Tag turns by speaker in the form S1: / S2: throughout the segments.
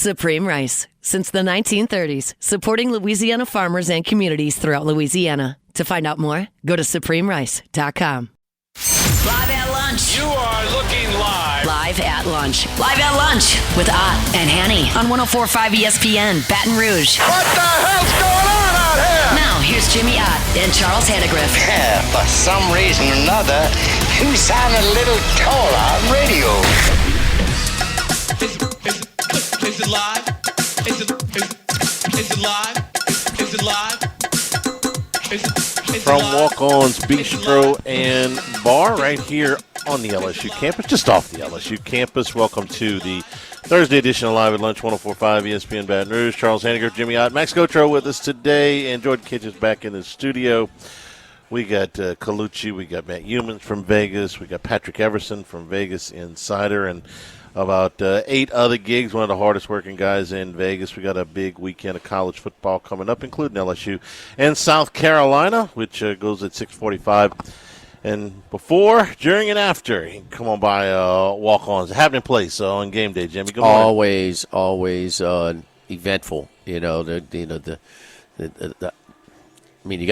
S1: Supreme Rice. Since the 1930s, supporting Louisiana farmers and communities throughout Louisiana. To find out more, go to supremerice.com. Live at lunch.
S2: You are looking live.
S1: Live at lunch. Live at lunch with Ott and Hanny on 104.5 ESPN, Baton Rouge.
S2: What the hell's going on out here?
S1: Now, here's Jimmy Ott and Charles Hannegriff.
S3: For some reason or another, you sound a little taller on radio.
S4: Is it live? Is it live? Is it live?
S5: From Walk-On's Bistro and Bar right here on the LSU campus, just off the LSU campus. Welcome to the Thursday edition of Live at Lunch, 104.5 ESPN Baton Rouge. Charles Hannegriff, Jimmy Ott, Max Gotro with us today, and Jordan Kitchens back in the studio. We got Colucci, we got Matt Humans from Vegas, we got Patrick Everson from Vegas Insider, and about 8 other gigs, one of the hardest working guys in Vegas. We got a big weekend of college football coming up, including LSU and South Carolina, which goes at 6:45. And before, during, and after, come on by Walk-On's. Happening place on game day, Jimmy. Good morning.
S6: Always eventful. You got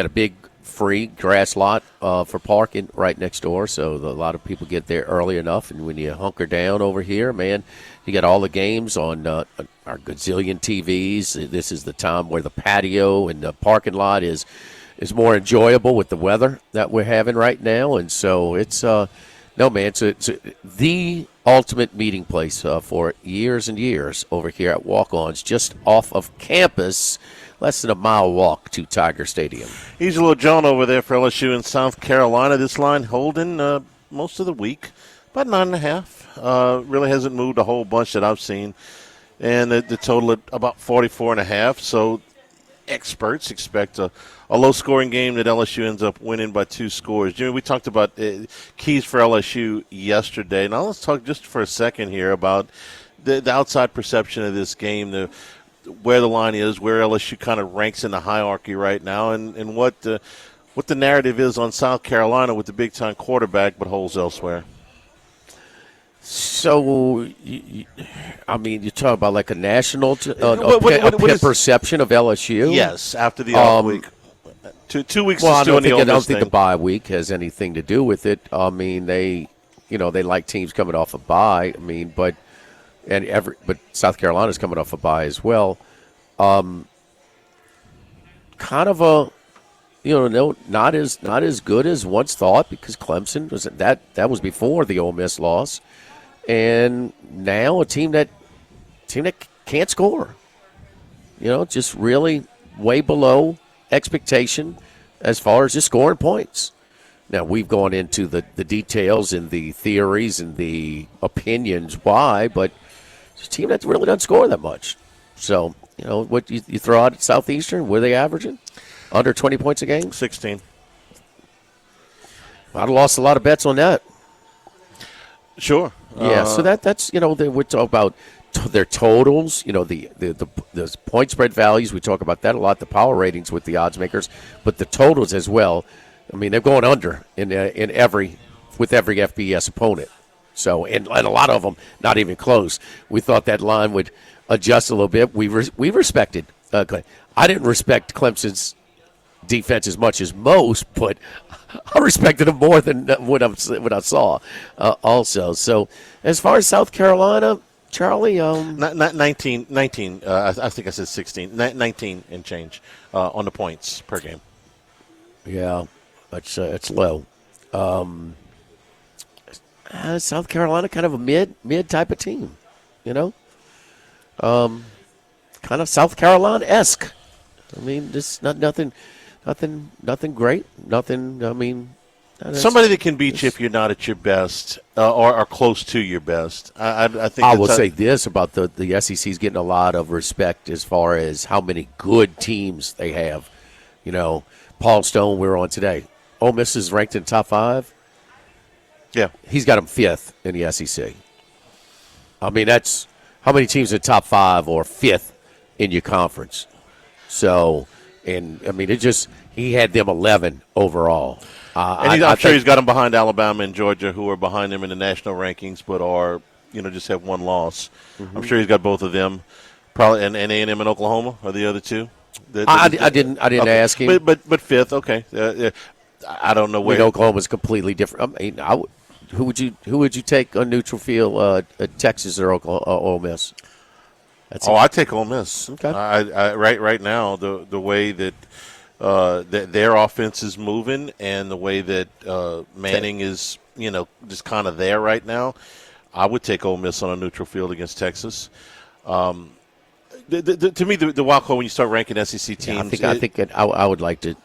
S6: a big free grass lot for parking right next door, so a lot of people get there early enough. And when you hunker down over here, man, you got all the games on our gazillion TVs. This is the time where the patio and the parking lot is more enjoyable with the weather that we're having right now. And so it's it's the ultimate meeting place for years and years over here at Walk-On's, just off of campus. Less than a mile walk to Tiger Stadium.
S5: He's a little John over there for LSU in South Carolina. This line holding most of the week, about 9.5. Really hasn't moved a whole bunch that I've seen. And the total at about 44.5. So experts expect a low-scoring game that LSU ends up winning by 2 scores. Jimmy, we talked about keys for LSU yesterday. Now let's talk just for a second here about the outside perception of this game, where the line is, where LSU kind of ranks in the hierarchy right now, and what the narrative is on South Carolina with the big-time quarterback but holes elsewhere.
S6: So, you talk about like a national perception of LSU?
S5: Yes, after the off week. 2 weeks
S6: well,
S5: I don't
S6: think the bye week has anything to do with it. I mean, they like teams coming off a bye. I mean, but South Carolina's coming off a bye as well. Kind of a, not as good as once thought, because Clemson was that was before the Ole Miss loss, and now a team that can't score. Just really way below expectation as far as just scoring points. Now, we've gone into the details and the theories and the opinions why, but it's a team that really doesn't score that much. So, what you throw out at Southeastern, what are they averaging? Under 20 points a game?
S5: 16.
S6: I'd have lost a lot of bets on that.
S5: Sure.
S6: Yeah, so that's, we talk about their totals, the point spread values. We talk about that a lot, the power ratings with the odds makers, but the totals as well. I mean, they're going under with every FBS opponent. So, and a lot of them not even close. We thought that line would adjust a little bit. We respected. I didn't respect Clemson's defense as much as most, but I respected them more than what I saw also. So, as far as South Carolina, Charlie,
S5: 19. I think I said 16. 19 and change on the points per game.
S6: Yeah, it's low. South Carolina, kind of a mid type of team, kind of South Carolina-esque. I mean, just nothing great. Nothing. I mean,
S5: somebody that can beat you if you're not at your best or close to your best. I think
S6: I will say this about the SEC's getting a lot of respect as far as how many good teams they have. Paul Stone, we were on today. Ole Miss is ranked in the top 5.
S5: Yeah.
S6: He's got them 5th in the SEC. I mean, that's how many teams in the top 5 or 5th in your conference. So, and I mean, he had them 11 overall.
S5: And I'm sure he's got them behind Alabama and Georgia, who are behind him in the national rankings, but are, just have one loss. Mm-hmm. I'm sure he's got both of them Probably and A&M and Oklahoma are the other two.
S6: I didn't
S5: okay.
S6: ask him.
S5: But fifth, okay. I don't know where.
S6: I mean, Oklahoma's completely different. I mean, who would you take on neutral field? Texas or Ole Miss?
S5: I take Ole Miss.
S6: Okay.
S5: Right now, the way that their offense is moving and the way that Manning is, just kind of there right now, I would take Ole Miss on a neutral field against Texas. To me, the wild card when you start ranking SEC teams,
S6: I would like to.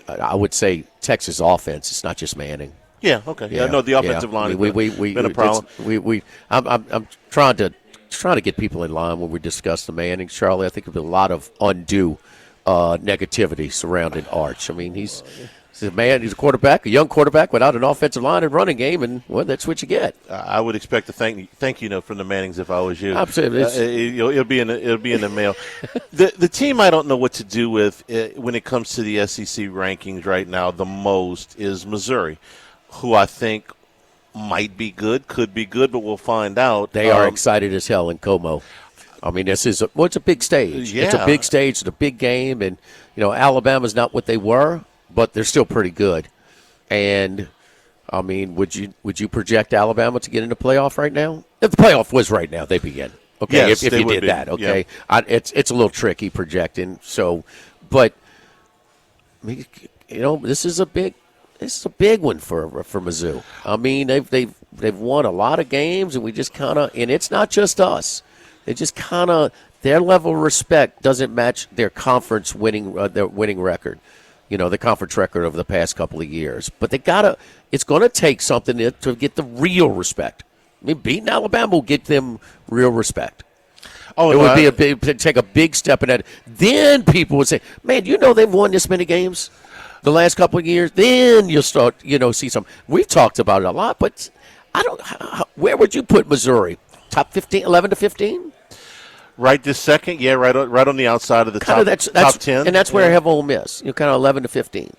S6: I would say Texas offense. It's not just Manning.
S5: Yeah. Okay. Yeah. No, the offensive line has been a problem.
S6: I'm trying to get people in line when we discuss the Manning, Charlie. I think there's a lot of undue negativity surrounding Arch. I mean, he's a quarterback, a young quarterback without an offensive line and running game, and well, that's what you get.
S5: I would expect a thank you from the Mannings if I was you.
S6: Absolutely,
S5: it'll be in the mail. The team I don't know what to do with when it comes to the SEC rankings right now. The most is Missouri, who I think might be good, could be good, but we'll find out.
S6: They are excited as hell in Como. I mean, it's a big stage.
S5: Yeah.
S6: It's a big stage. It's a big game, and Alabama's not what they were, but they're still pretty good. And I mean, would you project Alabama to get into playoff right now? If the playoff was right now, they begin. Okay,
S5: yes,
S6: if you did that, okay, yeah. It's a little tricky projecting. So, but I mean, this is a big one for Mizzou. I mean, they've won a lot of games, and we just kind of, and it's not just us. They just kind of, their level of respect doesn't match their conference winning record. The conference record over the past couple of years. But it's going to take something to get the real respect. I mean, beating Alabama will get them real respect.
S5: Oh,
S6: it would take a big step in that. Then people would say, man, they've won this many games the last couple of years. Then you'll start, see some. We've talked about it a lot, but where would you put Missouri? Top 15, 11 to 15?
S5: Right this second, yeah, right on the outside of the top 10.
S6: And that's where I have Ole Miss, kind of 11 to 15,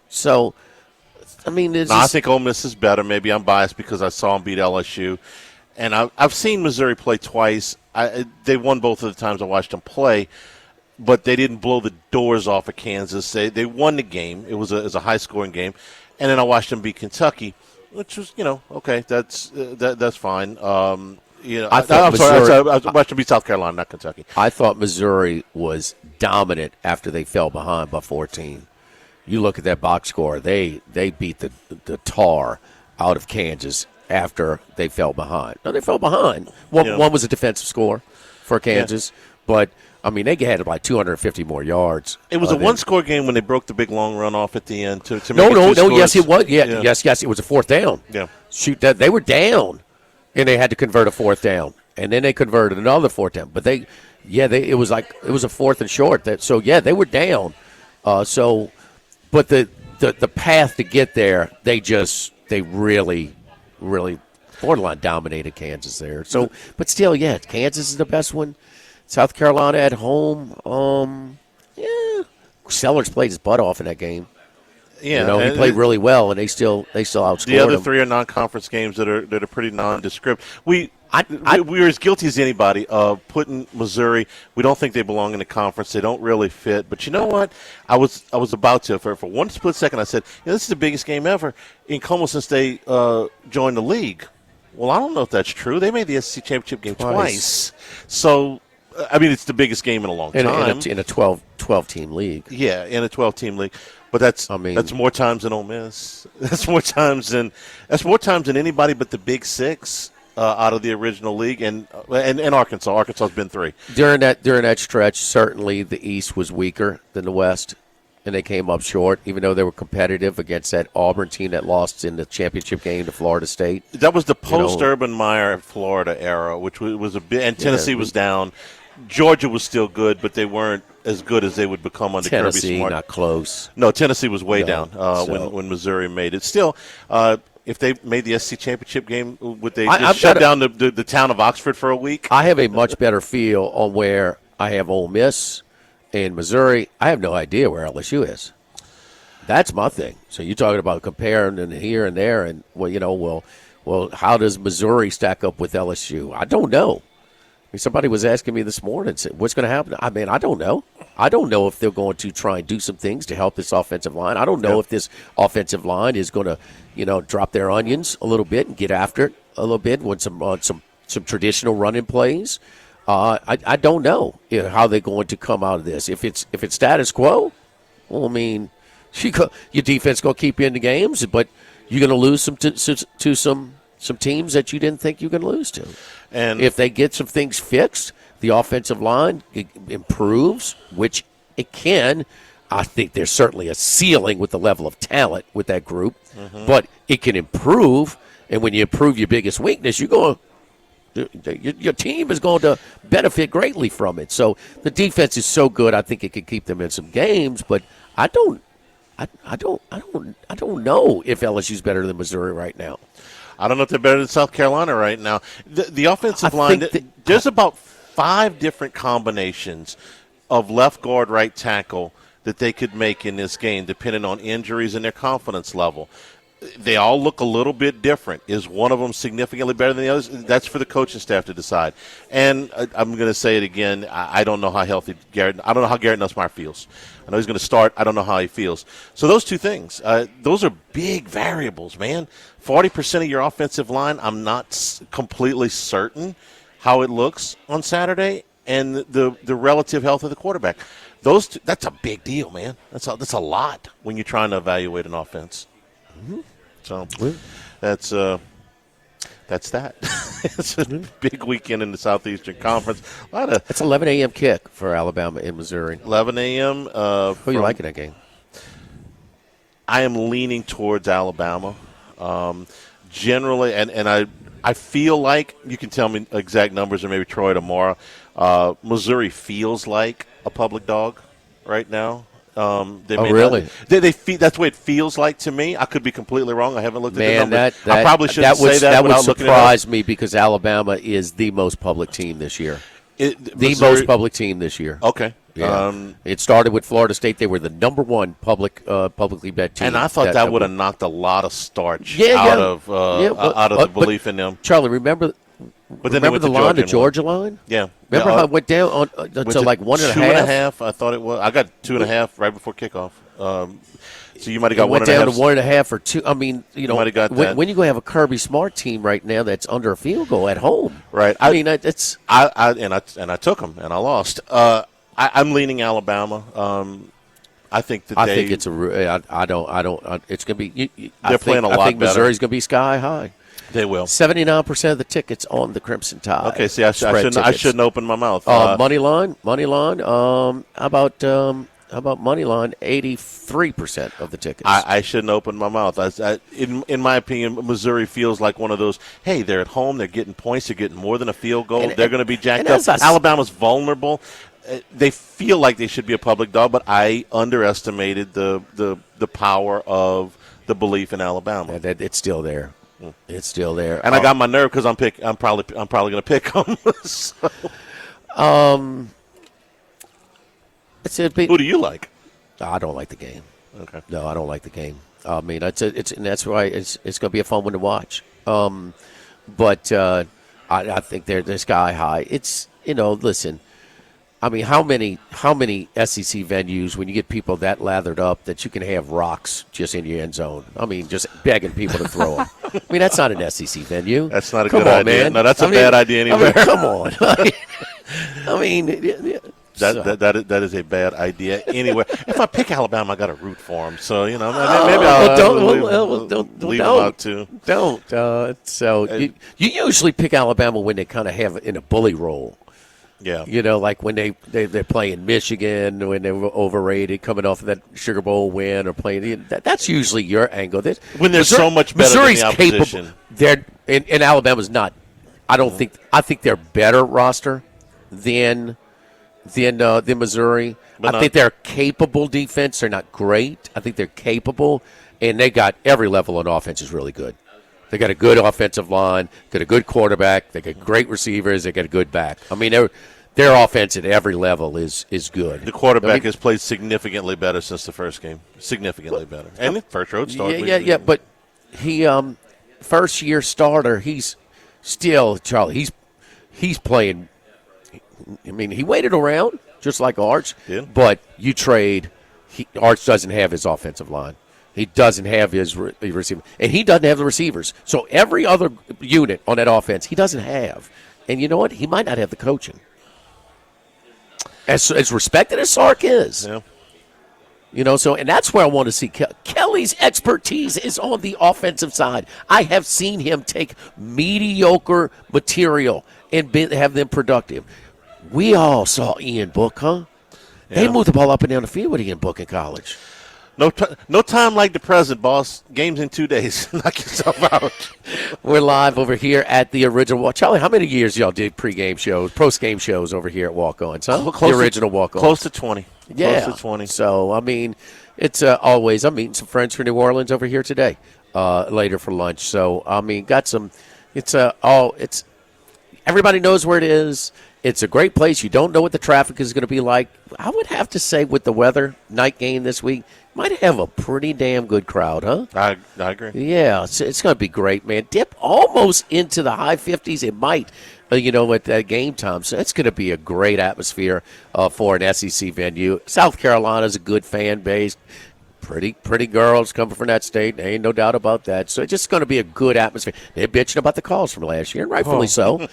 S6: So, I mean,
S5: I think Ole Miss is better. Maybe I'm biased because I saw them beat LSU. And I've seen Missouri play twice. They won both of the times I watched them play, but they didn't blow the doors off of Kansas. They won the game. It was a high-scoring game. And then I watched them beat Kentucky, which was, okay, that's fine. I'm sorry, I was watching beat South Carolina, not Kentucky.
S6: I thought Missouri was dominant after they fell behind by 14. You look at that box score; they beat the tar out of Kansas after they fell behind. No, they fell behind. One was a defensive score for Kansas, but I mean they had like 250 more yards.
S5: It was a one-score game when they broke the big long run off at the end to make it 2 scores.
S6: Yes, it was. Yeah. Yes, it was a fourth down.
S5: Yeah,
S6: shoot that they were down. And they had to convert a fourth down, and then they converted another fourth down. But it was a fourth and short. They were down. But the path to get there, they really, really borderline dominated Kansas there. So, but still, Kansas is the best one. South Carolina at home. Sellers played his butt off in that game.
S5: Yeah,
S6: he played really well, and they still outscored him.
S5: The other three are non-conference games that are pretty nondescript. We are as guilty as anybody of putting Missouri. We don't think they belong in the conference. They don't really fit. But you know what? I was about to for one split second. I said, this is the biggest game ever in Como since they joined the league. Well, I don't know if that's true. They made the SEC championship game twice. So, I mean, it's the biggest game in a long time
S6: in a 12-team league.
S5: Yeah, in a 12-team league. But that's more times than Ole Miss. That's more times than anybody but the Big Six out of the original league and Arkansas. Arkansas's been 3.
S6: During that stretch, certainly the East was weaker than the West, and they came up short, even though they were competitive against that Auburn team that lost in the championship game to Florida State.
S5: That was the post-Urban Meyer Florida era, which was a bit, and Tennessee was down. Georgia was still good, but they weren't as good as they would become under Kirby Smart.
S6: Tennessee, not close.
S5: No, Tennessee was way down when Missouri made it. Still, if they made the SEC championship game, would they just shut down the town of Oxford for a week?
S6: I have a much better feel on where I have Ole Miss and Missouri. I have no idea where LSU is. That's my thing. So you're talking about comparing and here and there, and well, how does Missouri stack up with LSU? I don't know. Somebody was asking me this morning, said, what's going to happen? I mean, I don't know. I don't know if they're going to try and do some things to help this offensive line. I don't know if this offensive line is going to, drop their onions a little bit and get after it a little bit with some traditional running plays. I don't know how they're going to come out of this. If it's status quo, well, I mean, your defense going to keep you in the games, but you're going to lose to some teams that you didn't think you were going to lose to. And if they get some things fixed, the offensive line improves, which it can. I think there's certainly a ceiling with the level of talent with that group, but it can improve. And when you improve your biggest weakness, your team is going to benefit greatly from it. So the defense is so good, I think it can keep them in some games. But I don't know if LSU's better than Missouri right now.
S5: I don't know if they're better than South Carolina right now. The offensive line, there's about 5 different combinations of left guard, right tackle that they could make in this game, depending on injuries and their confidence level. They all look a little bit different. Is one of them significantly better than the others? That's for the coaching staff to decide. And I'm going to say it again. I don't know how healthy Garrett. I don't know how Garrett Nussmeier feels. I know he's going to start. I don't know how he feels. So those two things, those are big variables, man. 40% of your offensive line, I'm not completely certain how it looks on Saturday, and the relative health of the quarterback. Those two, that's a big deal, man. That's a lot when you're trying to evaluate an offense. Mm-hmm. So that's that. It's a big weekend in the Southeastern Conference.
S6: It's 11 a.m. kick for Alabama in Missouri.
S5: 11 a.m.
S6: Who you like in that game?
S5: I am leaning towards Alabama. Generally, and I feel like, you can tell me exact numbers or maybe Troy tomorrow, Missouri feels like a public dog right now.
S6: Really?
S5: That's the way it feels like to me. I could be completely wrong. I haven't looked at the numbers.
S6: I
S5: probably shouldn't say that.
S6: That would surprise me because Alabama is the most public team this year. Most public team this year.
S5: Okay.
S6: Yeah. It started with Florida State. They were the number one publicly bet team.
S5: And I thought that would have knocked a lot of starch out of the belief in them.
S6: Charlie, remember the line, the Georgia line?
S5: Yeah.
S6: Remember how it went down to like 1.5?
S5: 2.5, I thought it was. I got 2.5 right before kickoff. So you might have got 1.5.
S6: Went down to 1.5 or 2. I mean,
S5: might have got that.
S6: When you go have a Kirby Smart team right now that's under a field goal at home,
S5: right?
S6: I mean, it's
S5: I took them and I lost. I'm leaning Alabama. I think that
S6: think it's a. I don't. It's going to be.
S5: They're playing a lot better.
S6: I think Missouri's going to to be sky high.
S5: They will.
S6: 79% of the tickets on the Crimson Tide.
S5: Okay, see, I shouldn't open my mouth.
S6: Money line. How about money line? 83% of the tickets.
S5: I shouldn't open my mouth. In my opinion, Missouri feels like one of those. Hey, they're at home. They're getting points. They're getting more than a field goal. They're going to be jacked up. Alabama's vulnerable. They feel like they should be a public dog, but I underestimated the power of the belief in Alabama.
S6: It's still there. It's still there,
S5: and I got my nerve because I'm probably going to pick them. So. Who do you like?
S6: I don't like the game.
S5: Okay.
S6: No, I don't like the game. I mean, and that's why it's going to be a fun one to watch. But I think they're sky high. It's listen. I mean, how many SEC venues when you get people that lathered up that you can have rocks just in your end zone? I mean, just begging people to throw them. I mean, that's not an SEC venue.
S5: That's not a good idea. Man. No, that's a bad idea anyway.
S6: Come on. I mean,
S5: that is a bad idea anyway. If I pick Alabama, I got to root for them. So maybe I'll leave them out too.
S6: Don't. You usually pick Alabama when they kind of have in a bully role.
S5: Yeah.
S6: Like when they're playing Michigan, when they were overrated, coming off of that Sugar Bowl win or playing. That's usually your angle.
S5: When they're so much better
S6: Missouri's
S5: than the opposition.
S6: Capable. They're and Alabama's not. I think they're better roster than Missouri. I think they're capable defense. They're not great. I think they're capable, and they got every level on offense is really good. They got a good offensive line, got a good quarterback, they got great receivers, they got a good back. I mean, their offense at every level is good.
S5: The quarterback has played significantly better since the first game. Significantly better. And the first road start.
S6: Yeah, but he first year starter, he's still Charlie, he's playing I mean, he waited around just like Arch,
S5: Yeah.
S6: but you trade. Arch doesn't have his offensive line. He doesn't have his receiver, and he doesn't have the receivers. So every other unit on that offense, he doesn't have. And you know what? He might not have the coaching. As respected as Sark is.
S5: Yeah.
S6: You know, so, and that's where I want to see Kelly's expertise is on the offensive side. I have seen him take mediocre material and have them productive. We all saw Ian Book, huh? Yeah. They moved the ball up and down the field with Ian Book in college.
S5: No time like the present, boss. Games in 2 days. Knock yourself out.
S6: We're live over here at the original. Charlie, how many years y'all did pregame shows, post-game shows over here at Walk-Ons? Huh? The original Walk-Ons.
S5: Close to 20.
S6: Yeah.
S5: Close to 20.
S6: So, I mean, it's always – I'm meeting some friends from New Orleans over here today later for lunch. So, I mean, got some – it's everybody knows where it is. It's a great place. You don't know what the traffic is going to be like. I would have to say with the weather, night game this week, might have a pretty damn good crowd, huh?
S5: I agree.
S6: Yeah, it's going to be great, man. Dip almost into the high 50s. It might, at that game time. So it's going to be a great atmosphere for an SEC venue. South Carolina's a good fan base. Pretty girls coming from that state. There ain't no doubt about that. So it's just going to be a good atmosphere. They're bitching about the calls from last year, and rightfully so.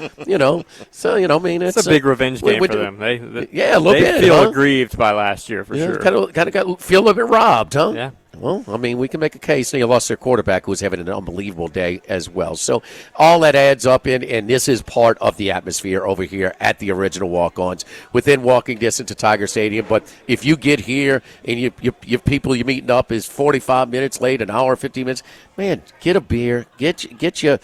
S6: So, I mean,
S7: it's a big revenge game for them.
S6: A little bit.
S7: They feel aggrieved by last year for sure.
S6: Kind of feel a little bit robbed, huh?
S7: Yeah.
S6: Well, I mean, we can make a case. They lost their quarterback, who was having an unbelievable day as well. So all that adds up and this is part of the atmosphere over here at the original Walk-Ons, within walking distance to Tiger Stadium. But if you get here and you people you're meeting up is 45 minutes late, an hour, 15 minutes, man, get a beer, get you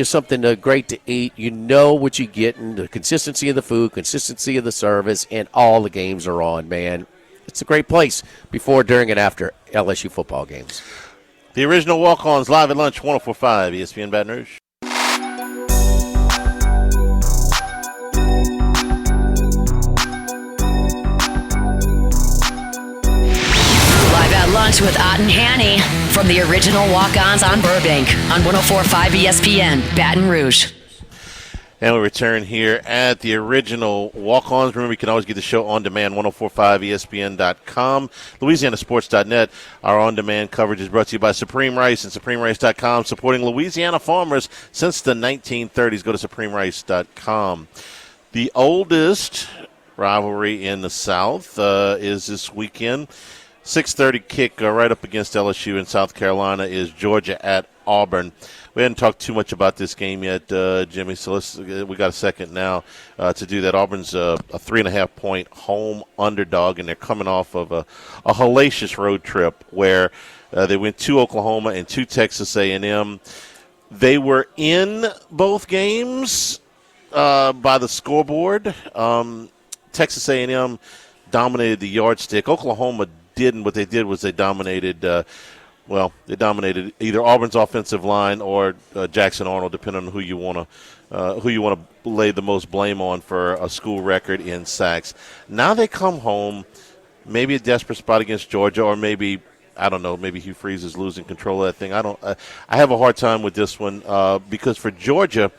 S6: something great to eat. You know what you're getting, the consistency of the food, consistency of the service, and all the games are on, man. It's a great place before, during, and after LSU football games.
S5: The original Walk-Ons live at lunch, 104.5 ESPN Baton Rouge.
S1: Live at lunch with Ott and Hanny from the original Walk-Ons on Burbank on 104.5 ESPN Baton Rouge.
S5: And we return here at the original Walk-Ons. Remember, you can always get the show on demand, 1045ESPN.com, LouisianaSports.net. Our on-demand coverage is brought to you by Supreme Rice and SupremeRice.com, supporting Louisiana farmers since the 1930s. Go to SupremeRice.com. The oldest rivalry in the South is this weekend. 6:30 kick right up against LSU in South Carolina is Georgia at Auburn. We hadn't talked too much about this game yet, Jimmy, so we got a second now to do that. Auburn's a 3.5-point home underdog, and they're coming off of a hellacious road trip where they went to Oklahoma and to Texas A&M. They were in both games by the scoreboard. Texas A&M dominated the yardstick. Oklahoma didn't. What they did was they dominated they dominated either Auburn's offensive line or Jackson Arnold, depending on who you want to lay the most blame on for a school record in sacks. Now they come home, maybe a desperate spot against Georgia, or maybe Hugh Freeze is losing control of that thing. I have a hard time with this one because for Georgia,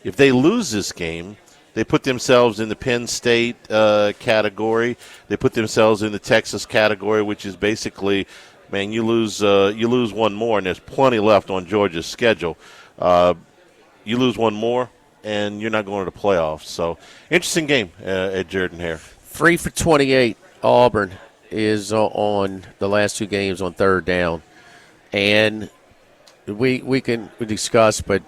S5: if they lose this game, they put themselves in the Penn State category. They put themselves in the Texas category, which is basically, man, you lose one more, and there's plenty left on Georgia's schedule. You lose one more, and you're not going to the playoffs. So, interesting game at Jordan-Hare.
S6: 3 for 28. Auburn is on the last two games on third down. And we can discuss, but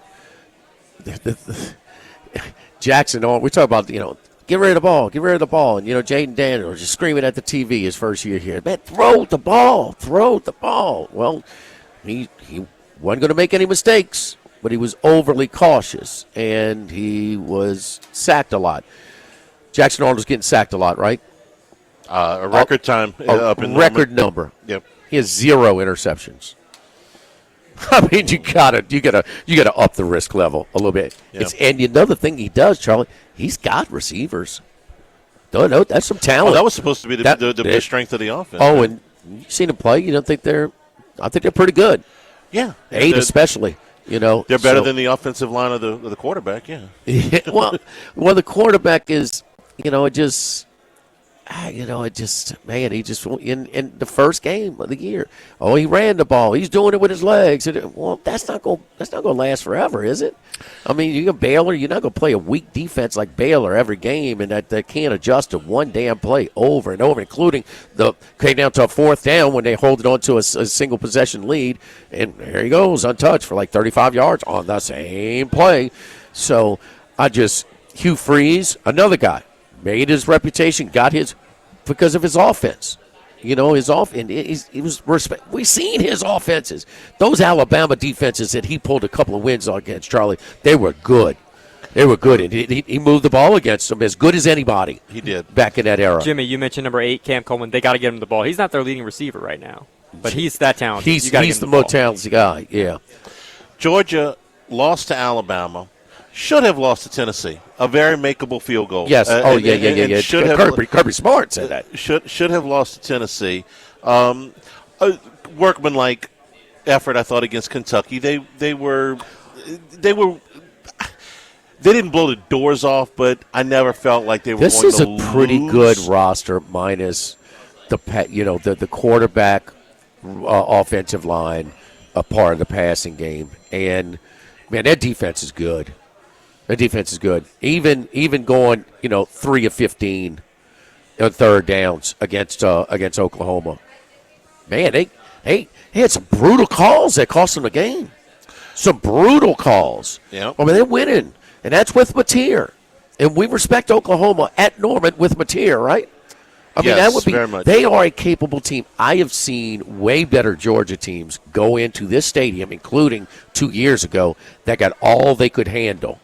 S6: Jackson, we talk about, get rid of the ball. And, Jaden Daniels just screaming at the TV his first year here. Man, throw the ball. Well, he wasn't going to make any mistakes, but he was overly cautious, and he was sacked a lot. Jackson Arnold was getting sacked a lot, right?
S5: A record time up in
S6: record number.
S5: Yep.
S6: He has 0 interceptions. I mean, you gotta up the risk level a little bit.
S5: Yeah.
S6: And another thing he does, Charlie, he's got receivers. No, that's some talent.
S5: Oh, that was supposed to be the strength of the offense.
S6: Oh, and you seen him play? You don't think I think they're pretty good.
S5: Yeah.
S6: 8 especially.
S5: They're better than the offensive line of the quarterback. Yeah.
S6: well, the quarterback is, he just in the first game of the year. Oh, he ran the ball. He's doing it with his legs. Well, that's not going to last forever, is it? I mean, you're Baylor. You're not going to play a weak defense like Baylor every game, and that can't adjust to one damn play over and over, including came down to a fourth down when they hold it on to a single possession lead, and there he goes untouched for like 35 yards on the same play. So Hugh Freeze, another guy. Made his reputation, got his because of his offense. His offense. We've seen his offenses. Those Alabama defenses that he pulled a couple of wins against, Charlie, they were good. They were good, and he moved the ball against them as good as anybody.
S5: He did
S6: back in that era.
S7: Jimmy, you mentioned number 8, Cam Coleman. They got to get him the ball. He's not their leading receiver right now, but he's that talented.
S6: He's the most talented guy. Yeah.
S5: Georgia lost to Alabama. Should have lost to Tennessee. A very makeable field goal.
S6: Yes. Yeah.
S5: Should have,
S6: Kirby Smart said that.
S5: Should have lost to Tennessee. A workmanlike effort, I thought, against Kentucky. They didn't blow the doors off, but I never felt like they were going to lose.
S6: This is a pretty good roster minus the quarterback, offensive line, a part of the passing game, and man, that defense is good. The defense is good. Even going, 3 of 15 on third downs against Oklahoma. Man, they had some brutal calls that cost them the game. Some brutal calls.
S5: Yeah.
S6: I mean, they're winning, and that's with Mateer. And we respect Oklahoma at Norman with Mateer, right? I mean, that would be.
S5: Very much.
S6: They are a capable team. I have seen way better Georgia teams go into this stadium, including 2 years ago, that got all they could handle.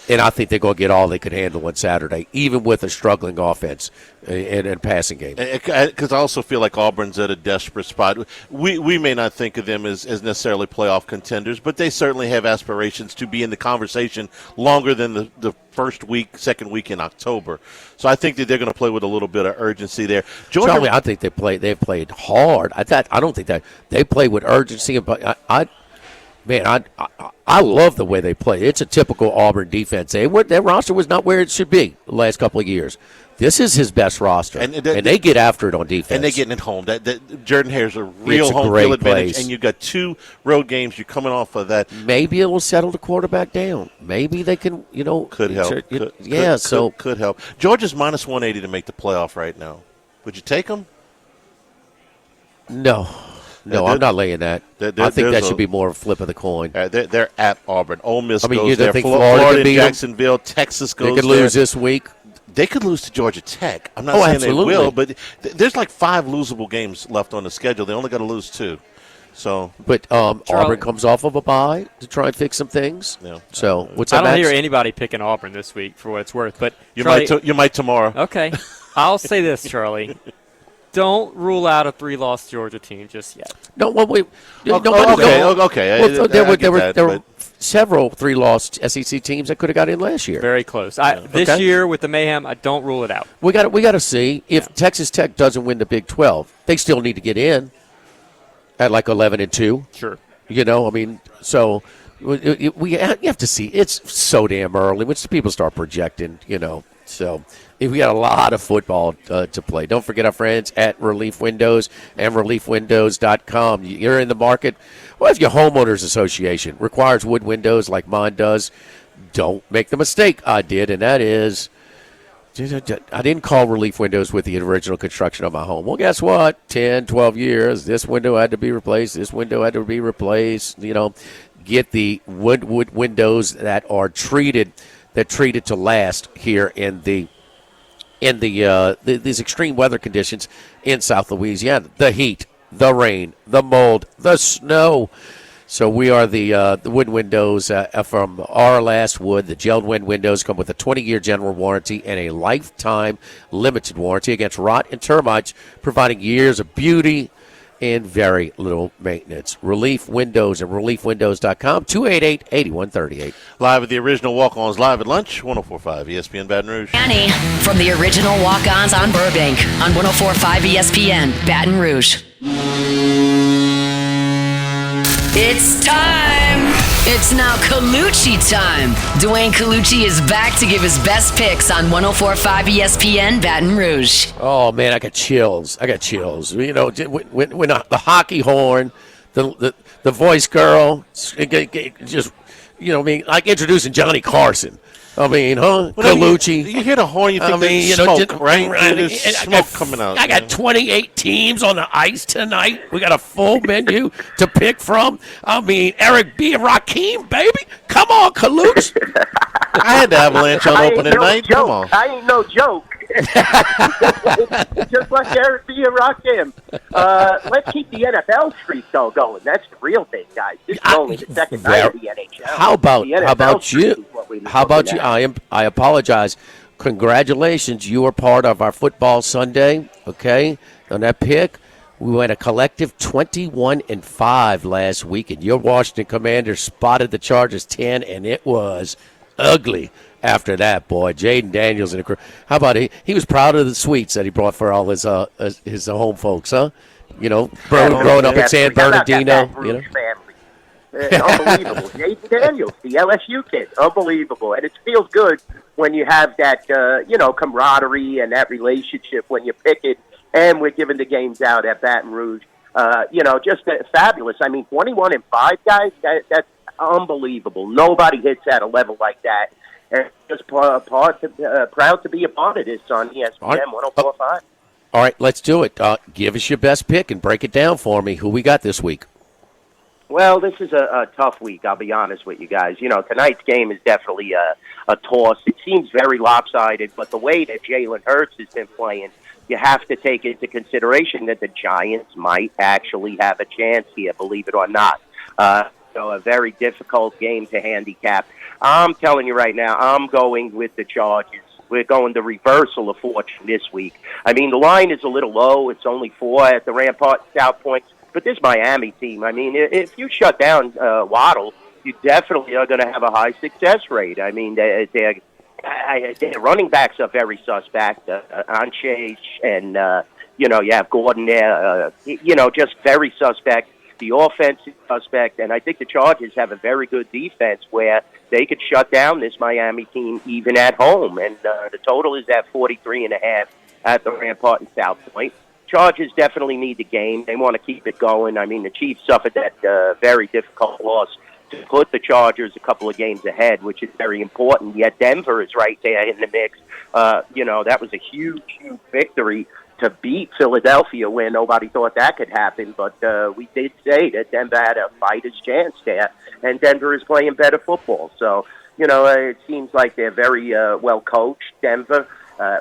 S6: And I think they're going to get all they could handle on Saturday, even with a struggling offense and passing game.
S5: Because I also feel like Auburn's at a desperate spot. We may not think of them as necessarily playoff contenders, but they certainly have aspirations to be in the conversation longer than the second week in October. So I think that they're going to play with a little bit of urgency there. Georgia,
S6: Charlie, I think they've played hard. I don't think that they play with urgency. But I love the way they play. It's a typical Auburn defense. Their roster was not where it should be the last couple of years. This is his best roster, and they get after it on defense.
S5: And they're getting it home. Jordan Hare's a real home field advantage,
S6: place.
S5: And you've got 2 road games. You're coming off of that.
S6: Maybe it will settle the quarterback down. Maybe they can,
S5: Could help. Could help. Georgia's minus 180 to make the playoff right now. Would you take them?
S6: No, I'm not laying that. I think that should be more of a flip of the coin.
S5: They're at Auburn. Ole Miss
S6: goes
S5: there.
S6: You think
S5: Florida and Jacksonville. Texas goes there.
S6: They could lose this week.
S5: They could lose to Georgia Tech. I'm not saying
S6: absolutely.
S5: they will, but there's like 5 losable games left on the schedule. They only got to lose 2. So,
S6: but Auburn comes off of a bye to try and fix some things.
S5: Yeah.
S6: So what's that?
S7: I don't hear anybody picking Auburn this week for what it's worth, but
S5: you
S7: Charlie,
S5: might tomorrow.
S7: Okay, I'll say this, Charlie. Don't rule out a 3-loss Georgia team just yet.
S6: No, well,
S5: okay.
S6: Well, there were several 3-loss SEC teams that could have got in last year.
S7: Very close. This year with the mayhem, I don't rule it out.
S6: We got to see if Texas Tech doesn't win the Big 12. They still need to get in at like 11-2.
S7: Sure.
S6: So you have to see. It's so damn early. Once people start projecting, So we got a lot of football to play. Don't forget our friends at Relief Windows and ReliefWindows.com. You're in the market. Well, if your homeowners association requires wood windows like mine does, don't make the mistake I did, and that is I didn't call Relief Windows with the original construction of my home. Well, guess what? 10, 12 years, this window had to be replaced. This window had to be replaced. Get the wood windows that are treated to last here in these extreme weather conditions in South Louisiana. The heat, the rain, the mold, the snow. So we are the wood windows from our last wood. The gelled windows come with a 20-year general warranty and a lifetime limited warranty against rot and termites, providing years of beauty and very little maintenance. Relief Windows and ReliefWindows.com, 288-8138.
S5: Live at the original Walk-Ons, live at lunch, 104.5 ESPN Baton Rouge.
S1: Annie from the original Walk-Ons on Burbank on 104.5 ESPN Baton Rouge. It's time It's now Colucci time. Dwayne Colucci is back to give his best picks on 104.5 ESPN Baton Rouge.
S6: Oh, man, I got chills. You know, when the hockey horn, the voice girl, just, you know, I mean, like introducing Johnny Carson. I mean, Colucci.
S5: You hear the horn, you think there's smoke, right? There's smoke coming out.
S6: I got 28 teams on the ice tonight. We got a full menu to pick from. I mean, Eric B. and Raheem, baby. Come on, Colucci.
S5: I had the Avalanche on opening night. Come on.
S8: I ain't no joke. Just like Eric B. and Rakim. Let's keep the NFL streak though going. That's the real thing, guys. This is only the second night of the NHL.
S6: How about you? How about you? I apologize. Congratulations, you were part of our football Sunday. Okay, on that pick, we went a collective 21-5 last week, and your Washington Commanders spotted the Chargers 10, and it was ugly. After that, boy, Jaden Daniels and the crew. How about he? He was proud of the sweets that he brought for all his home folks, huh? You know, growing up in San Bernardino. You know,
S8: family. Unbelievable. Jaden Daniels, the LSU kid, unbelievable, and it feels good when you have that camaraderie and that relationship when you pick it. And we're giving the games out at Baton Rouge. Just fabulous. I mean, 21-5, guys. That's unbelievable. Nobody hits at a level like that. And just proud to be a part of this on ESPN 104.5.
S6: All right, let's do it. Give us your best pick and break it down for me. Who we got this week?
S8: Well, this is a tough week, I'll be honest with you guys. You know, tonight's game is definitely a toss. It seems very lopsided, but the way that Jalen Hurts has been playing, you have to take into consideration that the Giants might actually have a chance here, believe it or not. So a very difficult game to handicap. I'm telling you right now, I'm going with the Chargers. We're going the reversal of fortune this week. I mean, the line is a little low. It's only 4 at the Rampart South Point. But this Miami team, I mean, if you shut down Waddle, you definitely are going to have a high success rate. I mean, their running backs are very suspect. Anche and, you have Gordon there, just very suspect. The offense is suspect, and I think the Chargers have a very good defense where they could shut down this Miami team even at home. And the total is at 43.5 at the Rampart and South Point. Chargers definitely need the game. They want to keep it going. I mean, the Chiefs suffered that very difficult loss to put the Chargers a couple of games ahead, which is very important. Yet Denver is right there in the mix. That was a huge, huge victory to beat Philadelphia when nobody thought that could happen. But we did say that Denver had a fighter's chance there, and Denver is playing better football. So, it seems like they're very well coached, Denver.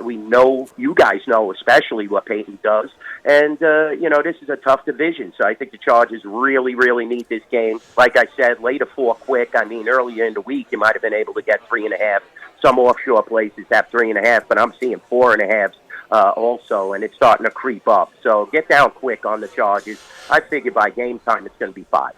S8: We know, you guys know especially what Peyton does. And, this is a tough division. So I think the Chargers really, really need this game. Like I said, later 4 quick. I mean, earlier in the week, you might have been able to get 3.5. Some offshore places have 3.5, but I'm seeing 4.5 also, and it's starting to creep up. So get down quick on the Chargers. I figure by game time it's going to be 5.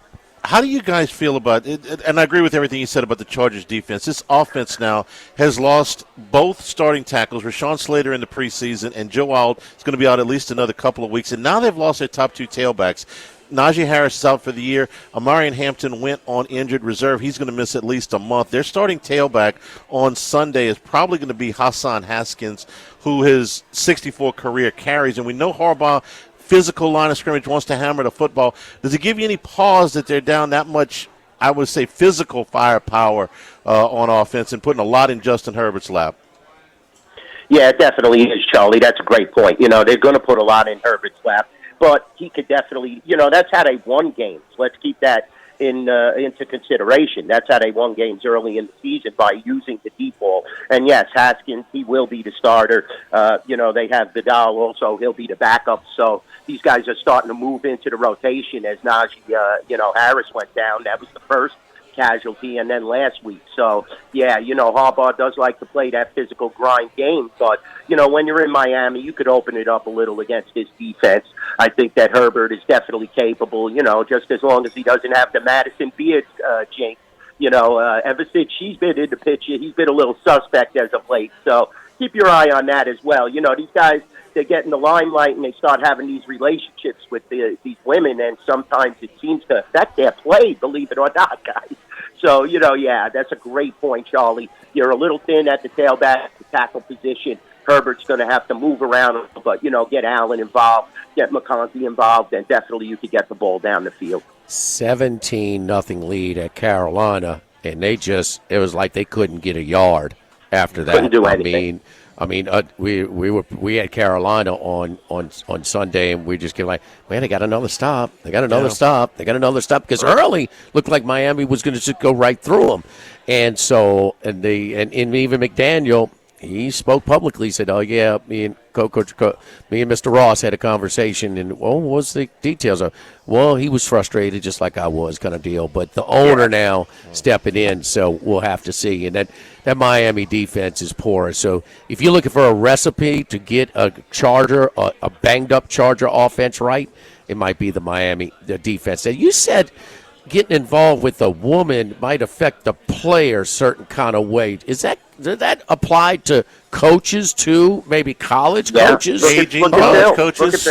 S5: How do you guys feel about it? And I agree with everything you said about the Chargers defense. This offense now has lost both starting tackles, Rashawn Slater in the preseason, and Joe Wild is going to be out at least another couple of weeks. And now they've lost their top 2 tailbacks. Najee Harris is out for the year. Amarian Hampton went on injured reserve. He's going to miss at least a month. Their starting tailback on Sunday is probably going to be Hassan Haskins, who his 64 career carries. And we know Harbaugh, physical line of scrimmage, wants to hammer the football. Does it give you any pause that they're down that much, I would say, physical firepower on offense and putting a lot in Justin Herbert's lap?
S8: Yeah, it definitely is, Charlie. That's a great point. They're going to put a lot in Herbert's lap. But he could definitely, that's how they won games. Let's keep that into consideration. That's how they won games early in the season, by using the deep ball. And yes, Haskins, he will be the starter. They have Vidal also. He'll be the backup. So these guys are starting to move into the rotation as Najee, Harris went down. That was the first casualty, and then last week. So, yeah, Harbaugh does like to play that physical grind game, but, when you're in Miami, you could open it up a little against his defense. I think that Herbert is definitely capable, just as long as he doesn't have the Madison Beard jinx. Ever since she's been in the picture, he's been a little suspect as of late. So keep your eye on that as well. These guys, they get in the limelight and they start having these relationships with these women, and sometimes it seems to affect their play, believe it or not, guys. So, yeah, that's a great point, Charlie. You're a little thin at the tailback, the tackle position. Herbert's going to have to move around, but, get Allen involved, get McConkey involved, and definitely you could get the ball down the field.
S6: 17-0 lead at Carolina, and it was like they couldn't get a yard after that.
S8: Couldn't do anything.
S6: We had Carolina on Sunday, and we just get like, man, they got another stop. They got another stop. They got another stop because early looked like Miami was going to just go right through them, and so and even McDaniel. He spoke publicly. He said, "Oh yeah, me and Mr. Ross had a conversation, and what's the details of? Well, he was frustrated, just like I was, kind of deal. But the owner now stepping in, so we'll have to see. And that Miami defense is porous. So if you're looking for a recipe to get a banged up Charger offense right, it might be the defense. That you said." Getting involved with a woman might affect the player a certain kind of way. Does that apply to coaches too? Maybe college coaches,
S5: aging college coaches.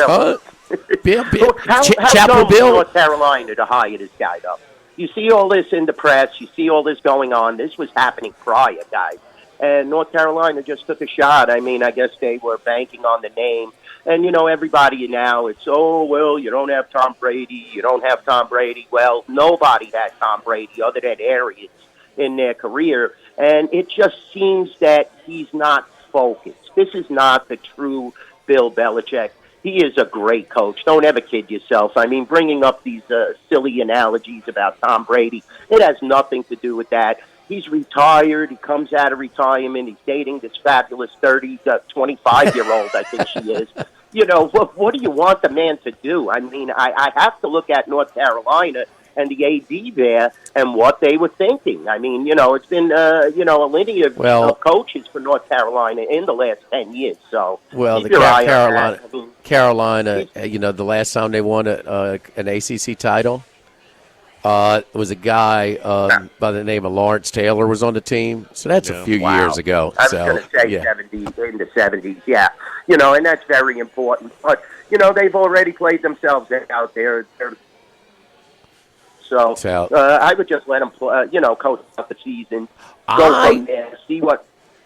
S8: Bill.
S6: Chapel Bill,
S8: North Carolina to hire this guy up. You see all this in the press. You see all this going on. This was happening prior, guys. And North Carolina just took a shot. I mean, I guess they were banking on the name. And, everybody now, it's, you don't have Tom Brady. You don't have Tom Brady. Well, nobody had Tom Brady other than Arians in their career. And it just seems that he's not focused. This is not the true Bill Belichick. He is a great coach. Don't ever kid yourself. I mean, bringing up these silly analogies about Tom Brady, it has nothing to do with that. He's retired. He comes out of retirement. He's dating this fabulous 25-year-old, I think she is. What do you want the man to do? I mean, I have to look at North Carolina and the AD there and what they were thinking. I mean, it's been, a lineage of coaches for North Carolina in the last 10 years. So, keep your eye on that. I mean,
S6: Carolina, the last time they won an ACC title, it was a guy by the name of Lawrence Taylor was on the team. So that's a few years ago.
S8: I was going to say 70s, in the 70s, yeah. And that's very important. But, they've already played themselves out there. So I would just let them, coach out the season. Go from there, see what,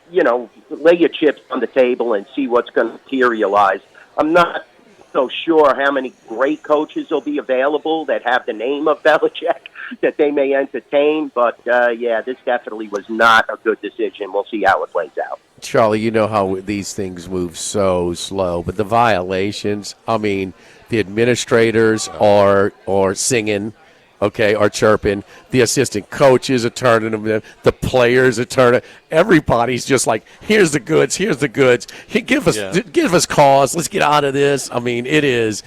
S8: lay your chips on the table and see what's going to materialize. I'm not so sure how many great coaches will be available that have the name of Belichick that they may entertain. But, this definitely was not a good decision. We'll see how it plays out.
S6: Charlie, you know how these things move so slow. But the violations, I mean, the administrators are singing, are chirping. The assistant coaches are turning them. The players are turning. Everybody's just like, here's the goods. Here's the goods. Give us cause. Let's get out of this. I mean, it is.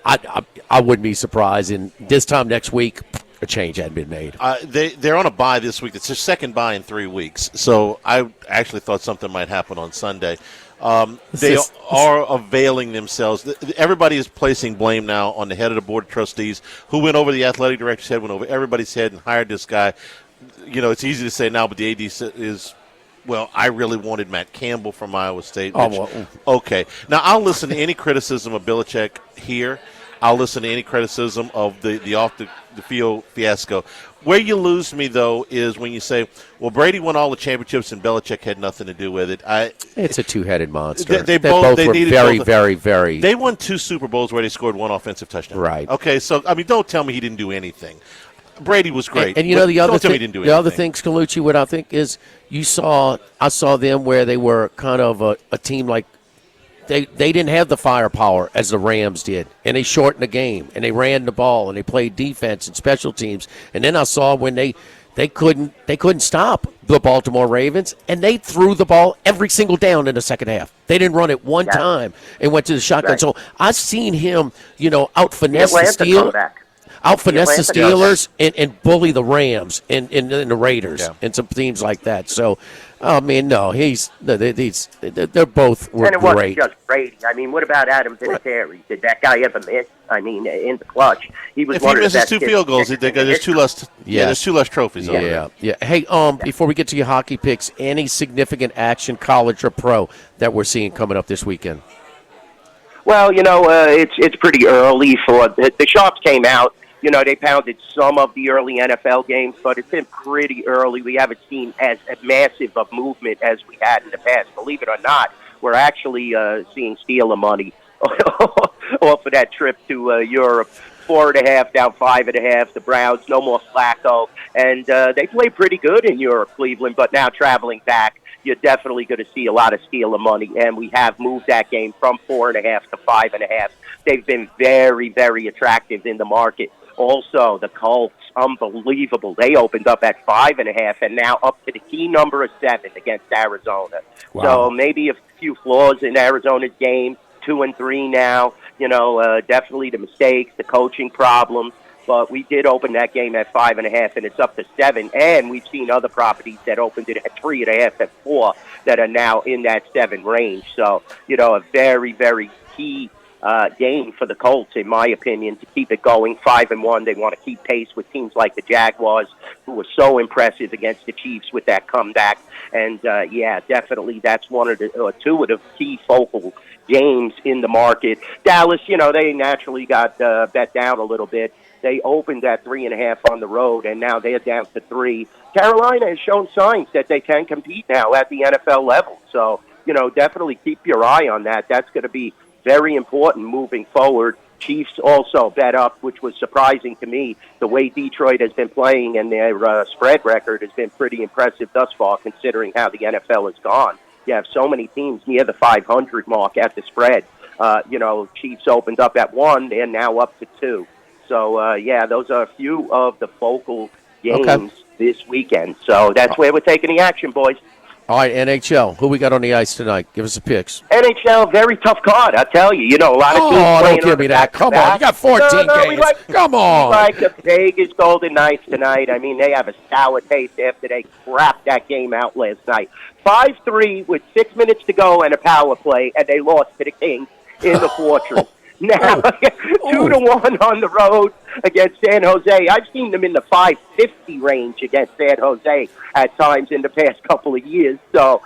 S6: I wouldn't be surprised. And this time next week, a change had been made.
S5: They're on a bye this week. It's their second bye in 3 weeks. So I actually thought something might happen on Sunday. They are availing themselves. Everybody is placing blame now on the head of the board of trustees who went over the athletic director's head, went over everybody's head and hired this guy. It's easy to say now, but the AD is, well, I really wanted Matt Campbell from Iowa State. Okay. Now, I'll listen to any criticism of Belichick here. I'll listen to any criticism of the off-the-field fiasco. Where you lose me, though, is when you say, well, Brady won all the championships and Belichick had nothing to do with it.
S6: It's a two-headed monster.
S5: They both were
S6: very.
S5: They won 2 Super Bowls where they scored 1 offensive touchdown.
S6: Right.
S5: Okay, so, don't tell me he didn't do anything. Brady was great.
S6: And the other thing, Scallucci, what I think is I saw them where they were kind of a team like, They didn't have the firepower as the Rams did, and they shortened the game, and they ran the ball, and they played defense and special teams. And then I saw when they couldn't stop the Baltimore Ravens, and they threw the ball every single down in the second half. They didn't run it one time and went to the shotgun. Right. So I've seen him, out finesse the Steelers and bully the Rams and the Raiders and some teams like that. So. Oh, man, no, they're both were
S8: and it
S6: great.
S8: wasn't just Brady. I mean, what about Adam Vinatieri? Did that guy ever miss? I mean, in the clutch, he was.
S5: If
S8: one
S5: he
S8: of the
S5: misses
S8: best
S5: 2 field goals, there's 2 less. There's 2 less trophies. Over there.
S6: Yeah. Hey, before we get to your hockey picks, any significant action, college or pro, that we're seeing coming up this weekend?
S8: Well, it's pretty early for the Sharps came out. You know, they pounded some of the early NFL games, but it's been pretty early. We haven't seen as massive of movement as we had in the past. Believe it or not, we're actually seeing steal of money off of that trip to Europe. 4.5 down 5.5. The Browns, no more Flacco, and they play pretty good in Europe, Cleveland. But now traveling back, you're definitely going to see a lot of steal of money, and we have moved that game from 4.5 to 5.5. They've been very, very attractive in the market. Also, the Colts, unbelievable. They opened up at 5.5 and now up to the key number of 7 against Arizona.
S6: Wow.
S8: So maybe a few flaws in Arizona's game. 2-3 now. You know, definitely the mistakes, the coaching problems. But we did open that game at 5.5, and it's up to 7. And we've seen other properties that opened it at 3.5 and 4 that are now in that 7 range. So, you know, a very, very key game for the Colts, in my opinion, to keep it going. 5-1. They want to keep pace with teams like the Jaguars, who were so impressive against the Chiefs with that comeback. And yeah, definitely that's one of the two of the key focal games in the market. Dallas, you know, they naturally got bet down a little bit. They opened at 3.5 on the road, and now they're down to 3. Carolina has shown signs that they can compete now at the NFL level. So, you know, definitely keep your eye on that. That's going to be very important moving forward. Chiefs also bet up, which was surprising to me. The way Detroit has been playing and their spread record has been pretty impressive thus far, considering how the NFL has gone. You have so many teams near the 500 mark at the spread. You know, Chiefs opened up at 1. They're now up to 2. So, yeah, those are a few of the focal games this weekend. So that's where we're taking the action, boys.
S6: All right, NHL. Who we got on the ice tonight? Give us the picks.
S8: NHL, very tough card, I tell you. You know, a lot of teams playing
S6: don't give me that. Come on, you got 14 games. Come on.
S8: We like the Vegas Golden Knights tonight. I mean, they have a sour taste after they crapped that game out last night. 5-3 with 6 minutes to go and a power play, and they lost to the Kings in the Fortress. Now, 2-1 on the road against San Jose. I've seen them in the 550 range against San Jose at times in the past couple of years. So,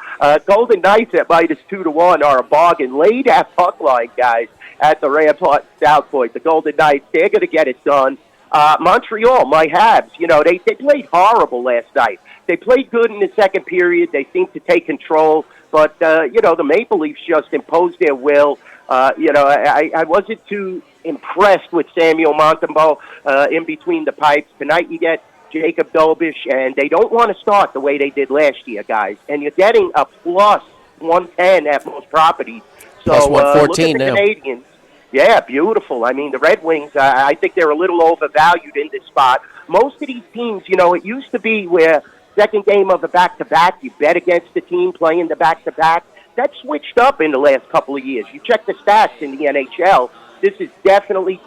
S8: Golden Knights at -2-1 are a bargain. Lay that puck line, guys, at the Rampart South Point. The Golden Knights, they're going to get it done. Montreal, my Habs, you know, they played horrible last night. They played good in the second period. They seemed to take control. But, you know, the Maple Leafs just imposed their will. You know, I wasn't too impressed with Samuel Montembeault in between the pipes. Tonight you get Jacob Dobish, and they don't want to start the way they did last year, guys. And you're getting a plus 110 at most properties. So
S6: plus 114
S8: look at the
S6: now.
S8: Canadians. Yeah, beautiful. I mean, the Red Wings, I think they're a little overvalued in this spot. Most of these teams, you know, it used to be where second game of the back-to-back, you bet against the team playing the back-to-back. That's switched up in the last couple of years. You check the stats in the NHL. This is definitely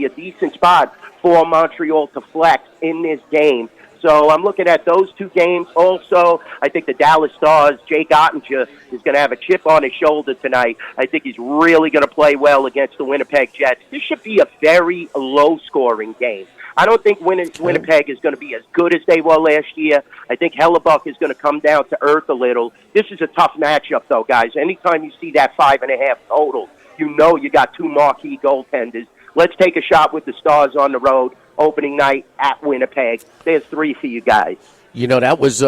S8: a decent spot for Montreal to flex in this game. So I'm looking at those two games. Also, I think the Dallas Stars, Jake Ottinger, is going to have a chip on his shoulder tonight. I think he's really going to play well against the Winnipeg Jets. This should be a very low-scoring game. I don't think Winnipeg is going to be as good as they were last year. I think Hellebuck is going to come down to earth a little. This is a tough matchup, though, guys. Anytime you see that 5.5 total, you know you got two marquee goaltenders. Let's take a shot with the Stars on the road, opening night at Winnipeg. There's 3 for you guys.
S6: You know, that was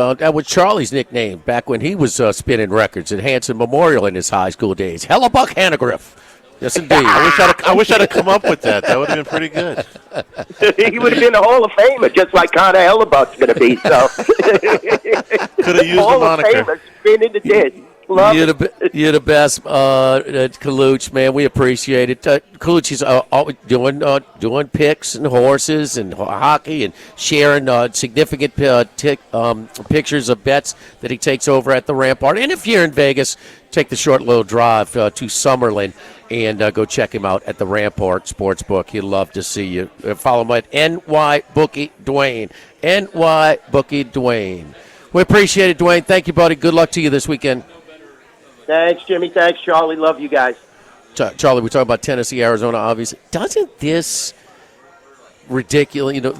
S6: Charlie's nickname back when he was spinning records at Hanson Memorial in his high school days. Hellebuck Hannegriff. Yes, indeed.
S5: I wish I'd have come up with that. That would have been pretty good.
S8: He would have been a Hall of Famer, just like Connor Hellebuck's going to be. So
S5: could have used
S8: Hall
S5: the moniker.
S8: Of Famer, spinning the disc.
S6: You're the best, Kaluch, man. We appreciate it. Kaluch is always doing picks and horses and hockey and sharing significant pictures of bets that he takes over at the Rampart. And if you're in Vegas, take the short little drive to Summerlin and go check him out at the Rampart Sportsbook. He'd love to see you. Follow him at NY Bookie Dwayne. NY Bookie Dwayne. We appreciate it, Dwayne. Thank you, buddy. Good luck to you this weekend.
S8: Thanks, Jimmy. Thanks, Charlie. Love you guys.
S6: Charlie, we're talking about Tennessee, Arizona, obviously. Doesn't this ridiculous, you know,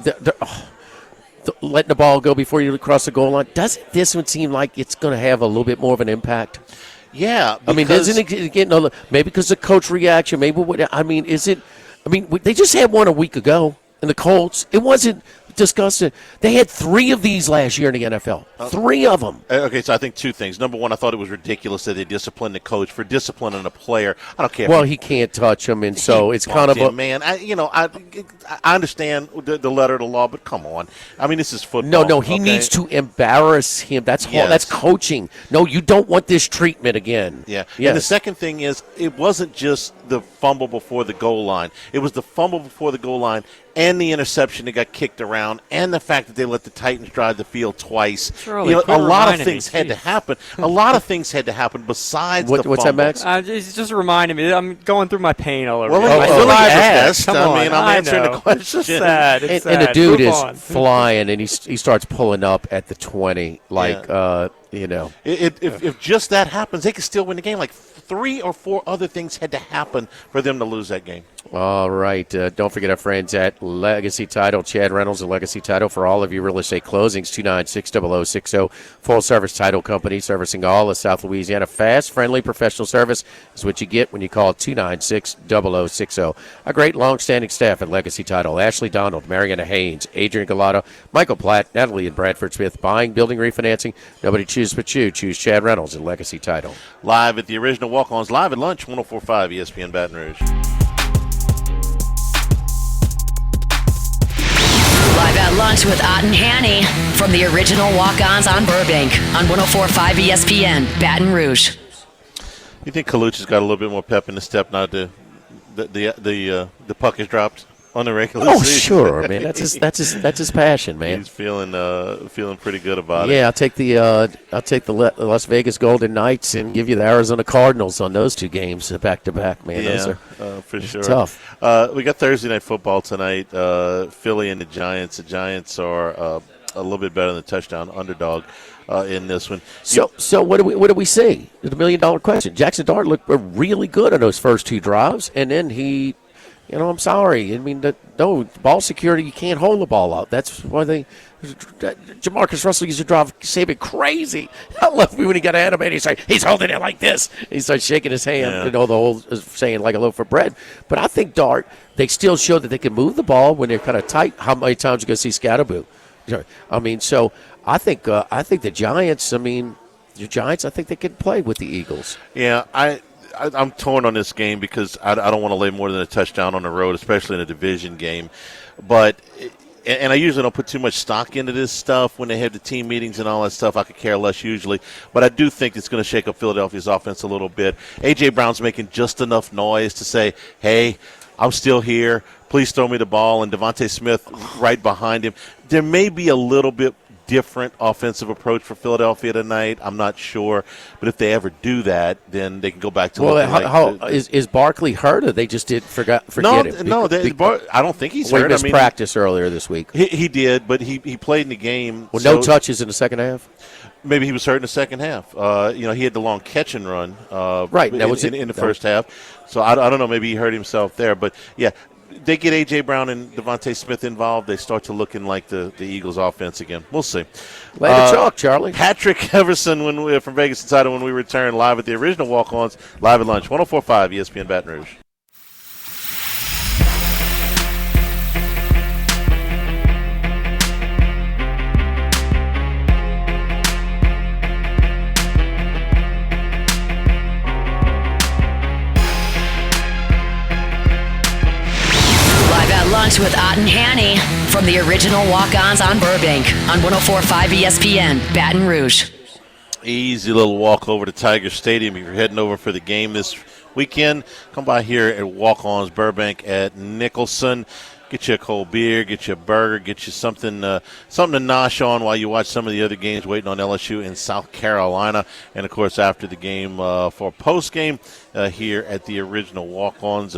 S6: letting the ball go before you cross the goal line, doesn't this one seem like it's going to have a little bit more of an impact?
S5: Yeah.
S6: I mean, isn't it getting maybe because of coach reaction? Maybe what? I mean, is it? I mean, they just had one a week ago. and the Colts. It wasn't disgusting. They had 3 of these last year in the NFL. 3 of them.
S5: Okay, so I think 2 things. Number one, I thought it was ridiculous that they disciplined the coach for disciplining a player. I don't care.
S6: Well, he can't touch him, and so it's kind of
S5: man. I understand the letter of the law, but come on. I mean, this is football.
S6: No, he needs to embarrass him. That's that's coaching. No, you don't want this treatment again.
S5: Yeah.
S6: Yes.
S5: And the second thing is, it wasn't just the fumble before the goal line. It was the fumble before the goal line and the interception that got kicked around, and the fact that they let the Titans drive the field twice.
S7: Charlie,
S5: a lot of things had to happen. A lot of things had to happen besides the fumble.
S6: What's that, Max?
S7: It's just reminding me. I'm going through my pain all over.
S5: Well,
S7: again.
S5: Really asked.
S7: Come on,
S5: I'm answering the question.
S7: It's just sad. It's
S6: and
S7: sad.
S6: the dude
S7: Move
S6: is
S7: on.
S6: flying, and he starts pulling up at the 20,
S5: If just that happens, they could still win the game. Like 3 or 4 other things had to happen for them to lose that game.
S6: All right. Don't forget our friends at Legacy Title, Chad Reynolds and Legacy Title for all of your real estate closings, 296-0060. Full-service title company servicing all of South Louisiana. Fast, friendly, professional service is what you get when you call 296-0060. A great long-standing staff at Legacy Title. Ashley Donald, Mariana Haynes, Adrian Gallardo, Michael Platt, Natalie and Bradford Smith. Buying, building, refinancing. Nobody chooses but you. Choose Chad Reynolds and Legacy Title.
S5: Live at the original Walk-Ons, live at lunch, 104.5 ESPN Baton Rouge.
S1: Live at lunch with Ott and Hanny from the original Walk-Ons on Burbank on 104.5 ESPN Baton Rouge.
S5: You think Kalucha's got a little bit more pep in the step now that the puck is dropped on the regular season?
S6: Oh, sure, man. That's his passion, man.
S5: He's feeling pretty good about it.
S6: Yeah, I'll take the Las Vegas Golden Knights and give you the Arizona Cardinals on those 2 games back to back, man.
S5: Yeah,
S6: Those
S5: for sure.
S6: Tough.
S5: We got Thursday night football tonight. Philly and the Giants. The Giants are a little bit better than the touchdown underdog in this one.
S6: So what do we see? The $1 million question. Jackson Dart looked really good on those first 2 drives, and then he. I'm sorry. I mean, ball security, you can't hold the ball out. That's why Jamarcus Russell used to drive Saban crazy. I love when he got animated. He's holding it like this. He starts shaking his hand, the whole saying like a loaf of bread. But I think Dart, they still show that they can move the ball when they're kind of tight. How many times you going to see Scatterboo? I mean, so I think the Giants, I think they can play with the Eagles.
S5: Yeah, I'm torn on this game because I don't want to lay more than a touchdown on the road, especially in a division game. But and I usually don't put too much stock into this stuff when they have the team meetings and all that stuff. I could care less usually. But I do think it's going to shake up Philadelphia's offense a little bit. A.J. Brown's making just enough noise to say, hey, I'm still here. Please throw me the ball. And Devontae Smith right behind him. There may be a little bit different offensive approach for Philadelphia tonight. I'm not sure, but if they ever do that, then they can go back to.
S6: Is Barkley hurt, or they just forget him?
S5: I don't think he's hurt.
S6: He missed practice earlier this week.
S5: He did, but he played in the game.
S6: Well, no touches in the second half.
S5: Maybe he was hurt in the second half. He had the long catch and run.
S6: Right, that was
S5: in the first half. So I don't know. Maybe he hurt himself there, but yeah. They get A.J. Brown and Devontae Smith involved, they start to looking like the Eagles' offense again. We'll see.
S6: Later talk, Charlie.
S5: Patrick Everson from Vegas Insider when we return live at the original Walk-Ons, live at lunch, 104.5 ESPN Baton Rouge.
S1: Lunch with Ott and Hanny from the original Walk-Ons on Burbank on 104.5 ESPN Baton Rouge.
S5: Easy little walk over to Tiger Stadium. If you're heading over for the game this weekend, come by here at Walk-Ons Burbank at Nicholson. Get you a cold beer, get you a burger, get you something to nosh on while you watch some of the other games waiting on LSU in South Carolina. And, of course, after the game for post-game here at the original Walk-Ons.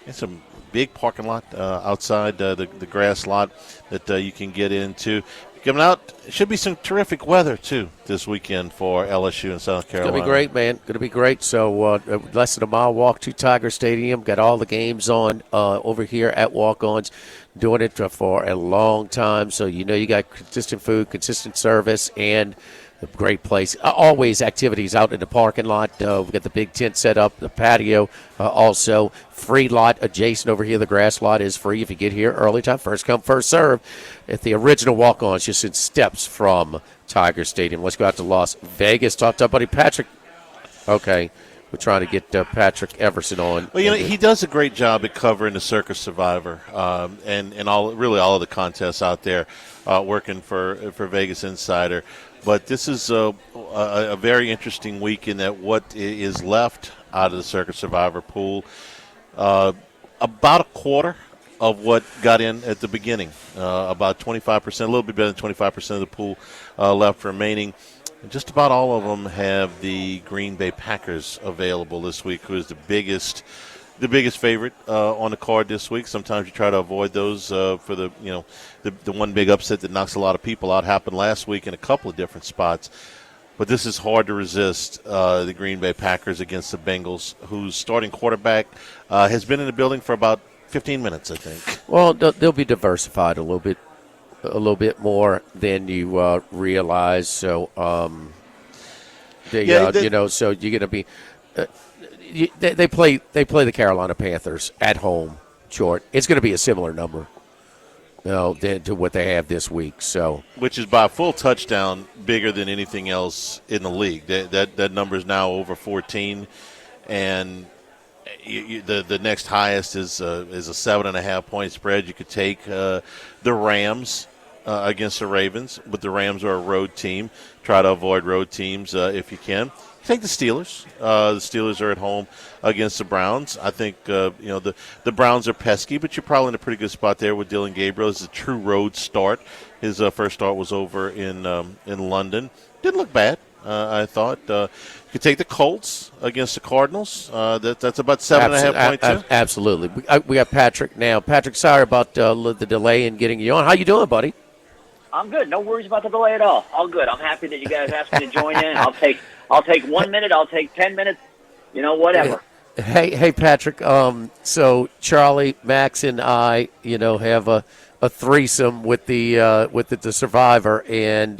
S5: It's some big parking lot outside the grass lot that you can get into. Coming out, it should be some terrific weather, too, this weekend for LSU in South Carolina.
S6: It's going to be great, man. Going to be great. So less than a mile walk to Tiger Stadium. Got all the games on over here at Walk-Ons. Doing it for a long time. So you got consistent food, consistent service, and Great place. Always activities out in the parking lot. We've got the big tent set up, the patio also. Free lot adjacent over here. The grass lot is free if you get here early time. First come, first serve. At the original walk-on, it's just in steps from Tiger Stadium. Let's go out to Las Vegas. Talk to our buddy Patrick. Okay. We're trying to get Patrick Everson on.
S5: Well, he does a great job at covering the Circus Survivor and all of the contests out there, working for Vegas Insider. But this is a very interesting week in that what is left out of the Circus Survivor pool, about a quarter of what got in at the beginning, about 25%, a little bit better than 25% of the pool left remaining. Just about all of them have the Green Bay Packers available this week, who is the biggest favorite on the card this week. Sometimes you try to avoid those for the one big upset that knocks a lot of people out. Happened last week in a couple of different spots. But this is hard to resist, the Green Bay Packers against the Bengals, whose starting quarterback has been in the building for about 15 minutes, I think.
S6: Well, they'll be diversified a little bit more than you realize. So, so you're going to be. They play the Carolina Panthers at home. Short. It's going to be a similar number, to what they have this week. So, which
S5: is by a full touchdown bigger than anything else in the league. That number is now over 14, and the next highest is a 7.5 point spread. You could take the Rams against the Ravens, but the Rams are a road team. Try to avoid road teams if you can. Take the Steelers. The Steelers are at home against the Browns. I think the Browns are pesky, but you're probably in a pretty good spot there with Dylan Gabriel. It's a true road start. His first start was over in London. Didn't look bad. I thought you could take the Colts against the Cardinals. That's about 7.5 points.
S6: Absolutely. We got Patrick now. Patrick, sorry about the delay in getting you on. How you doing, buddy?
S9: I'm good. No worries about the delay at all. All good. I'm happy that you guys asked me to join in. I'll take 1 minute. I'll take 10 minutes. Whatever.
S6: Hey, Patrick. So Charlie, Max, and I, have a threesome with the Survivor, and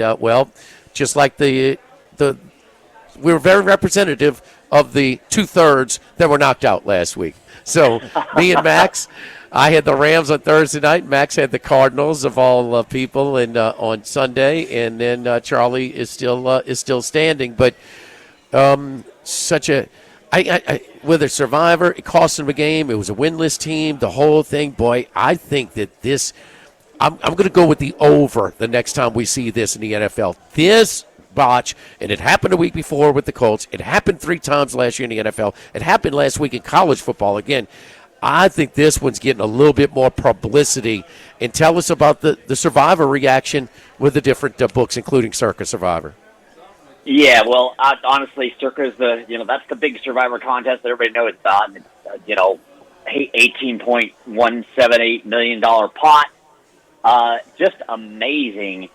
S6: just like we were very representative of the 2/3 that were knocked out last week. So me and Max, I had the Rams on Thursday night. Max had the Cardinals of all people, and on Sunday, and then Charlie is still standing. But with a Survivor, it cost them a game. It was a winless team. The whole thing, boy. I think that this. I'm going to go with the over the next time we see this in the NFL. This botch, and it happened a week before with the Colts. It happened 3 times last year in the NFL. It happened last week in college football again. I think this one's getting a little bit more publicity. And tell us about the Survivor reaction with the different books, including Circa Survivor.
S9: Yeah, well, honestly, Circa is that's the big Survivor contest that everybody knows about. It's, $18.178 million pot. Just amazing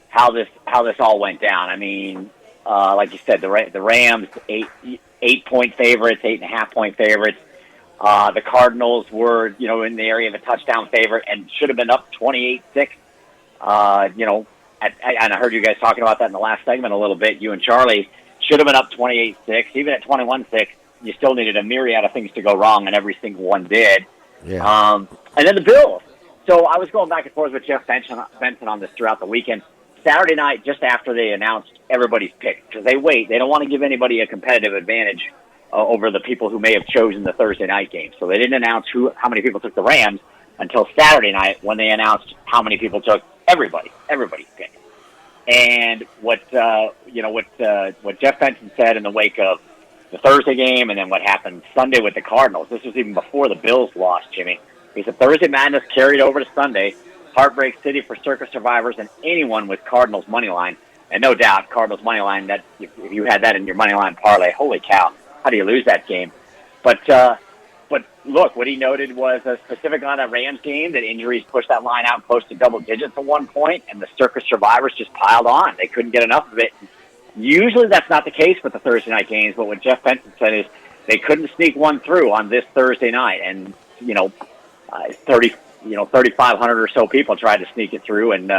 S9: how this all went down. I mean, like you said, the Rams 8-point favorites, 8.5-point favorites. The Cardinals were in the area of a touchdown favorite and should have been up 28-6. And I heard you guys talking about that in the last segment a little bit. You and Charlie should have been up 28-6. Even at 21-6, you still needed a myriad of things to go wrong, and every single one did.
S6: Yeah.
S9: And then the Bills. So I was going back and forth with Jeff Benson on this throughout the weekend. Saturday night, just after they announced everybody's pick, because they wait. They don't want to give anybody a competitive advantage over the people who may have chosen the Thursday night game. So they didn't announce how many people took the Rams until Saturday night when they announced how many people took everybody's pick. And what Jeff Benson said in the wake of the Thursday game and then what happened Sunday with the Cardinals, this was even before the Bills lost, Jimmy. He said Thursday madness carried over to Sunday. Heartbreak City for Circus Survivors and anyone with Cardinals money line. And no doubt, Cardinals money line, that if you had that in your money line parlay, holy cow, how do you lose that game? But look, what he noted was specific on that Rams game, that injuries pushed that line out close to double digits at one point, and the Circus Survivors just piled on. They couldn't get enough of it. Usually that's not the case with the Thursday night games, but what Jeff Benson said is they couldn't sneak one through on this Thursday night, and 3,500 or so people tried to sneak it through and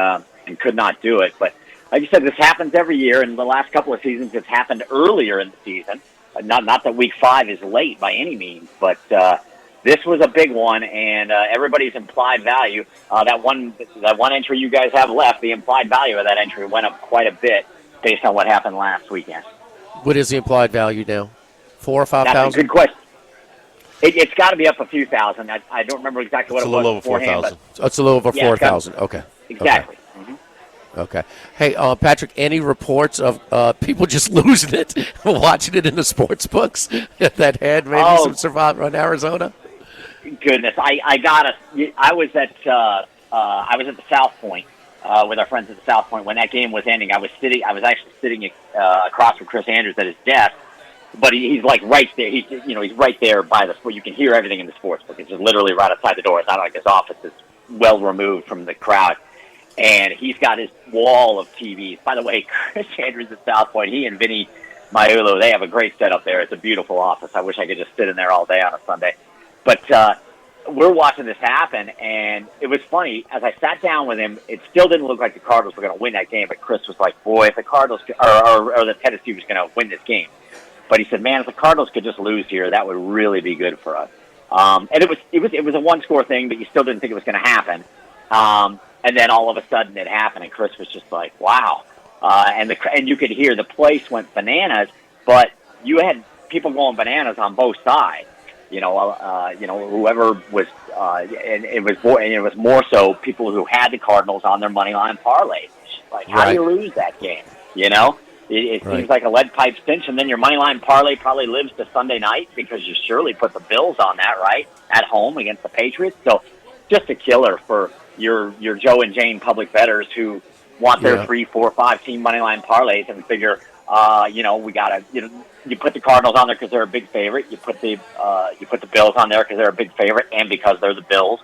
S9: could not do it. But like you said, this happens every year. In the last couple of seasons, it's happened earlier in the season. Not that Week 5 is late by any means, but this was a big one, and everybody's implied value. That one entry you guys have left, the implied value of that entry went up quite a bit based on what happened last weekend.
S6: What is the implied value now? 4,000 or 5,000?
S9: That's a good question. It's got to be up a few thousand. I don't remember exactly what it was.
S5: It's a little over 4,000.
S6: It's a little over 4,000. Okay.
S9: Exactly.
S6: Okay. Okay. Hey, Patrick, any reports of people just losing it, watching it in the sports books that had maybe some survival in Arizona?
S9: Goodness, I was at the South Point with our friends at the South Point when that game was ending. I was actually sitting across from Chris Andrews at his desk, but he's like right there. He's right there by the sport. You can hear everything in the sports book. It's just literally right outside the door. It's not like his office is well removed from the crowd. And he's got his wall of TVs. By the way, Chris Andrews at South Point, he and Vinny Maiulo, they have a great setup there. It's a beautiful office. I wish I could just sit in there all day on a Sunday. But we're watching this happen, and it was funny. As I sat down with him, it still didn't look like the Cardinals were going to win that game. But Chris was like, boy, if the Cardinals or the Tennessee was going to win this game. But he said, man, if the Cardinals could just lose here, that would really be good for us. And it was a one-score thing, but you still didn't think it was going to happen. And then all of a sudden it happened, and Chris was just like, wow. And you could hear the place went bananas, but you had people going bananas on both sides. Whoever was, and it was more so people who had the Cardinals on their money line parlays. Like, how do you lose that game? It seems like a lead pipe cinch, and then your money line parlay probably lives to Sunday night because you surely put the Bills on that, right, at home against the Patriots. So just a killer for your Joe and Jane public bettors who want their 3, 4, 5 team money line parlays and figure, we gotta, you put the Cardinals on there because they're a big favorite. You put the Bills on there because they're a big favorite and because they're the Bills,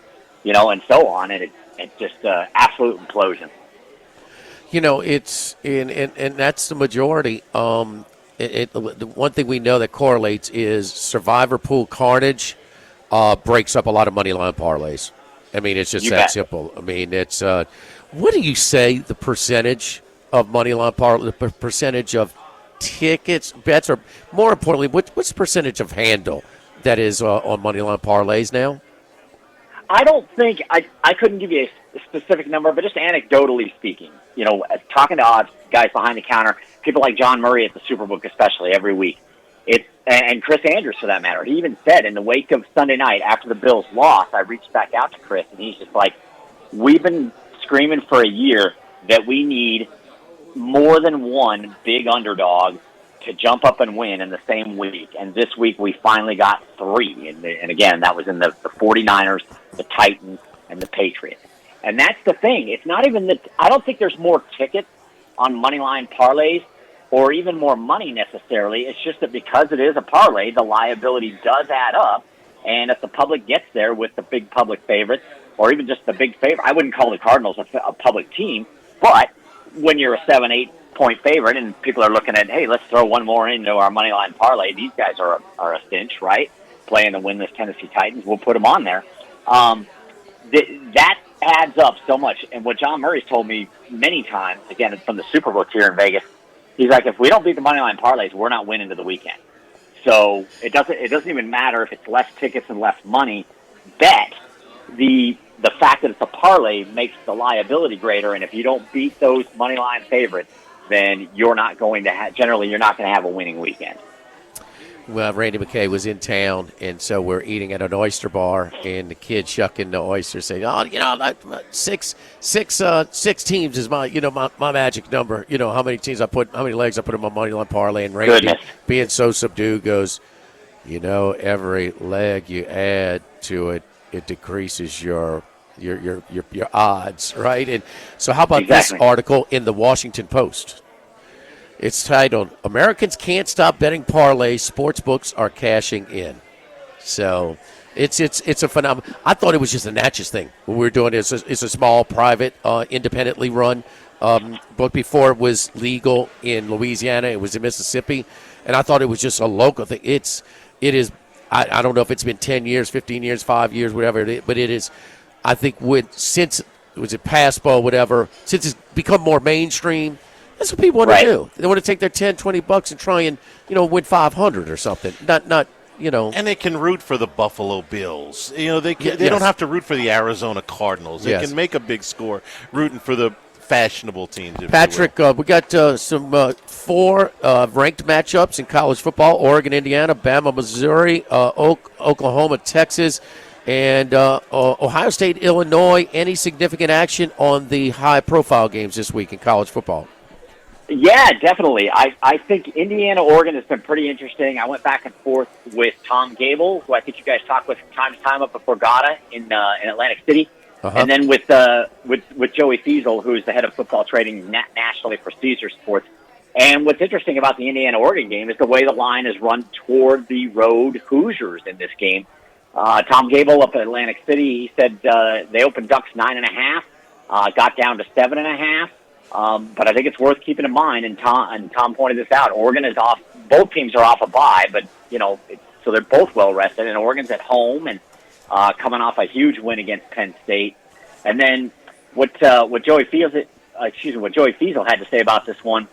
S9: and so on. And it's just absolute implosion.
S6: It's and that's the majority. The one thing we know that correlates is survivor pool carnage breaks up a lot of money line parlays. I mean, it's just that simple. I mean, it's what do you say the percentage of money line parlay, the percentage of tickets, bets, or more importantly, what's the percentage of handle that is on money line parlays now?
S9: I don't think I couldn't give you a specific number, but just anecdotally speaking, talking to odds guys behind the counter, people like John Murray at the Superbook, especially every week. And Chris Andrews, for that matter. He even said in the wake of Sunday night after the Bills lost, I reached back out to Chris, and he's just like, we've been screaming for a year that we need more than one big underdog to jump up and win in the same week. And this week we finally got 3. And again, that was in the 49ers, the Titans, and the Patriots. And that's the thing. It's not even that I don't think there's more tickets on moneyline parlays or even more money necessarily. It's just that because it is a parlay, the liability does add up. And if the public gets there with the big public favorites, or even just the big favorite, I wouldn't call the Cardinals a public team, but when you're a 7-8 point favorite and people are looking at, hey, let's throw one more into our money line parlay, these guys are a cinch, right? Playing to win this Tennessee Titans, we'll put them on there. That adds up so much. And what John Murray's told me many times, again, from the Superbook here in Vegas, he's like, if we don't beat the money line parlays, we're not winning to the weekend. So it doesn't even matter if it's less tickets and less money. Bet the fact that it's a parlay makes the liability greater, and if you don't beat those money line favorites, then you're not going to have a winning weekend.
S6: Well, Randy McKay was in town, and so we're eating at an oyster bar, and the kid shucking the oysters, saying, six teams is my magic number. How many legs I put in my money line parlay, and Randy, being so subdued, goes, every leg you add to it, it decreases your odds, right? And so how about this article in the Washington Post? It's titled, Americans Can't Stop Betting Parlays, Sportsbooks Are Cashing In. So it's a phenomenon. I thought it was just a Natchez thing. What we're doing is it's a small, private, independently run. But before it was legal in Louisiana, it was in Mississippi. And I thought it was just a local thing. It is, I don't know if it's been 10 years, 15 years, 5 years, whatever it is, but it is, I think since it was a PASPO, whatever, since it's become more mainstream, That's what people want
S9: Right.
S6: to do. They want to take their $10, $20 and try and win 500 or something. Not.
S5: And they can root for the Buffalo Bills. They
S6: Yes.
S5: don't have to root for the Arizona Cardinals. They
S6: Yes.
S5: can make a big score rooting for the fashionable teams. If
S6: Patrick, we got some 4 ranked matchups in college football: Oregon, Indiana, Bama, Missouri, Oklahoma, Texas, and Ohio State, Illinois. Any significant action on the high-profile games this week in college football?
S9: Yeah, definitely. I think Indiana, Oregon has been pretty interesting. I went back and forth with Tom Gable, who I think you guys talked with from time to time up before Gata in Atlantic City. And then with Joey Fiesel, who's the head of football trading nationally for Caesar Sports. And what's interesting about the Indiana-Oregon game is the way the line is run toward the road Hoosiers in this game. Tom Gable up at Atlantic City, he said they opened Ducks 9.5, got down to 7.5. But I think it's worth keeping in mind, and Tom pointed this out. Oregon is off; both teams are off a bye, but so they're both well rested. And Oregon's at home and coming off a huge win against Penn State. And then what Joey Fiesel had to say about this one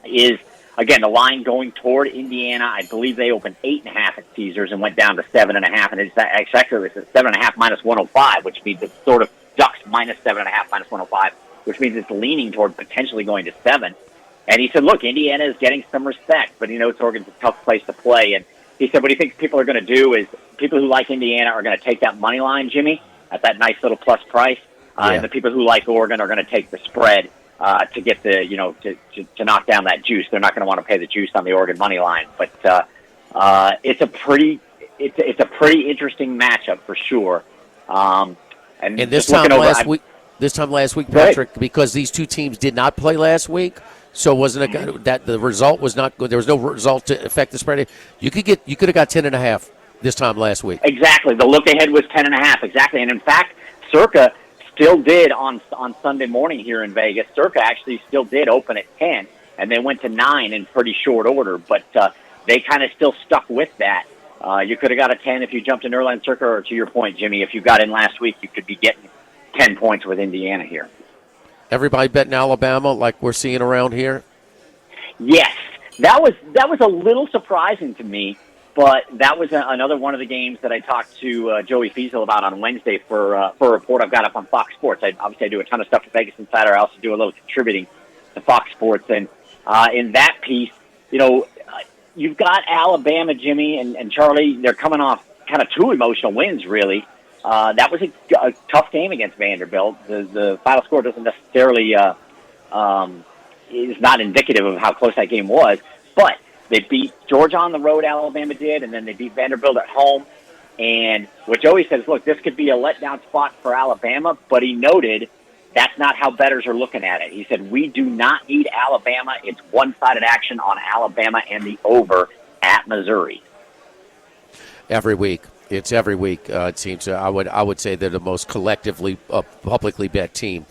S9: is, again, the line going toward Indiana. I believe they opened 8.5 at Caesars and went down to 7.5, and it's actually 7.5 minus 105, which means it's sort of Ducks minus 7.5 minus 105. Which means it's leaning toward potentially going to 7. And he said, look, Indiana is getting some respect, but he knows Oregon's a tough place to play. And he said what he thinks people are going to do is people who like Indiana are going to take that money line, Jimmy, at that nice little plus price. And the people who like Oregon are going to take the spread to get the, to knock down that juice. They're not going to want to pay the juice on the Oregon money line. But it's a pretty interesting matchup for sure. And
S6: this time last week, Patrick, because these two teams did not play last week, so wasn't it that the result was not good? There was no result to affect the spread. You could have got 10.5 this time last week.
S9: Exactly. The look ahead was 10.5. Exactly. And in fact, Circa still did on Sunday morning here in Vegas. Circa actually still did open at 10, and they went to 9 in pretty short order. But they kind of still stuck with that. You could have got a 10 if you jumped in early on Circa, or to your point, Jimmy, if you got in last week, you could be getting 10 points with Indiana here.
S6: Everybody betting Alabama like we're seeing around here?
S9: Yes. That was a little surprising to me, but that was another one of the games that I talked to Joey Fiesel about on Wednesday for a report I've got up on Fox Sports. Obviously I do a ton of stuff for Vegas Insider. I also do a little contributing to Fox Sports. And in that piece, you've got Alabama, Jimmy, and Charlie. They're coming off kind of 2 emotional wins, really. That was a tough game against Vanderbilt. The final score doesn't necessarily is not indicative of how close that game was, but they beat Georgia on the road, Alabama did, and then they beat Vanderbilt at home. And what Joey says, look, this could be a letdown spot for Alabama, but he noted that's not how bettors are looking at it. He said, we do not need Alabama. It's one-sided action on Alabama and the over at Missouri.
S6: Every week. It's every week. It seems. I would say they're the most collectively publicly bet team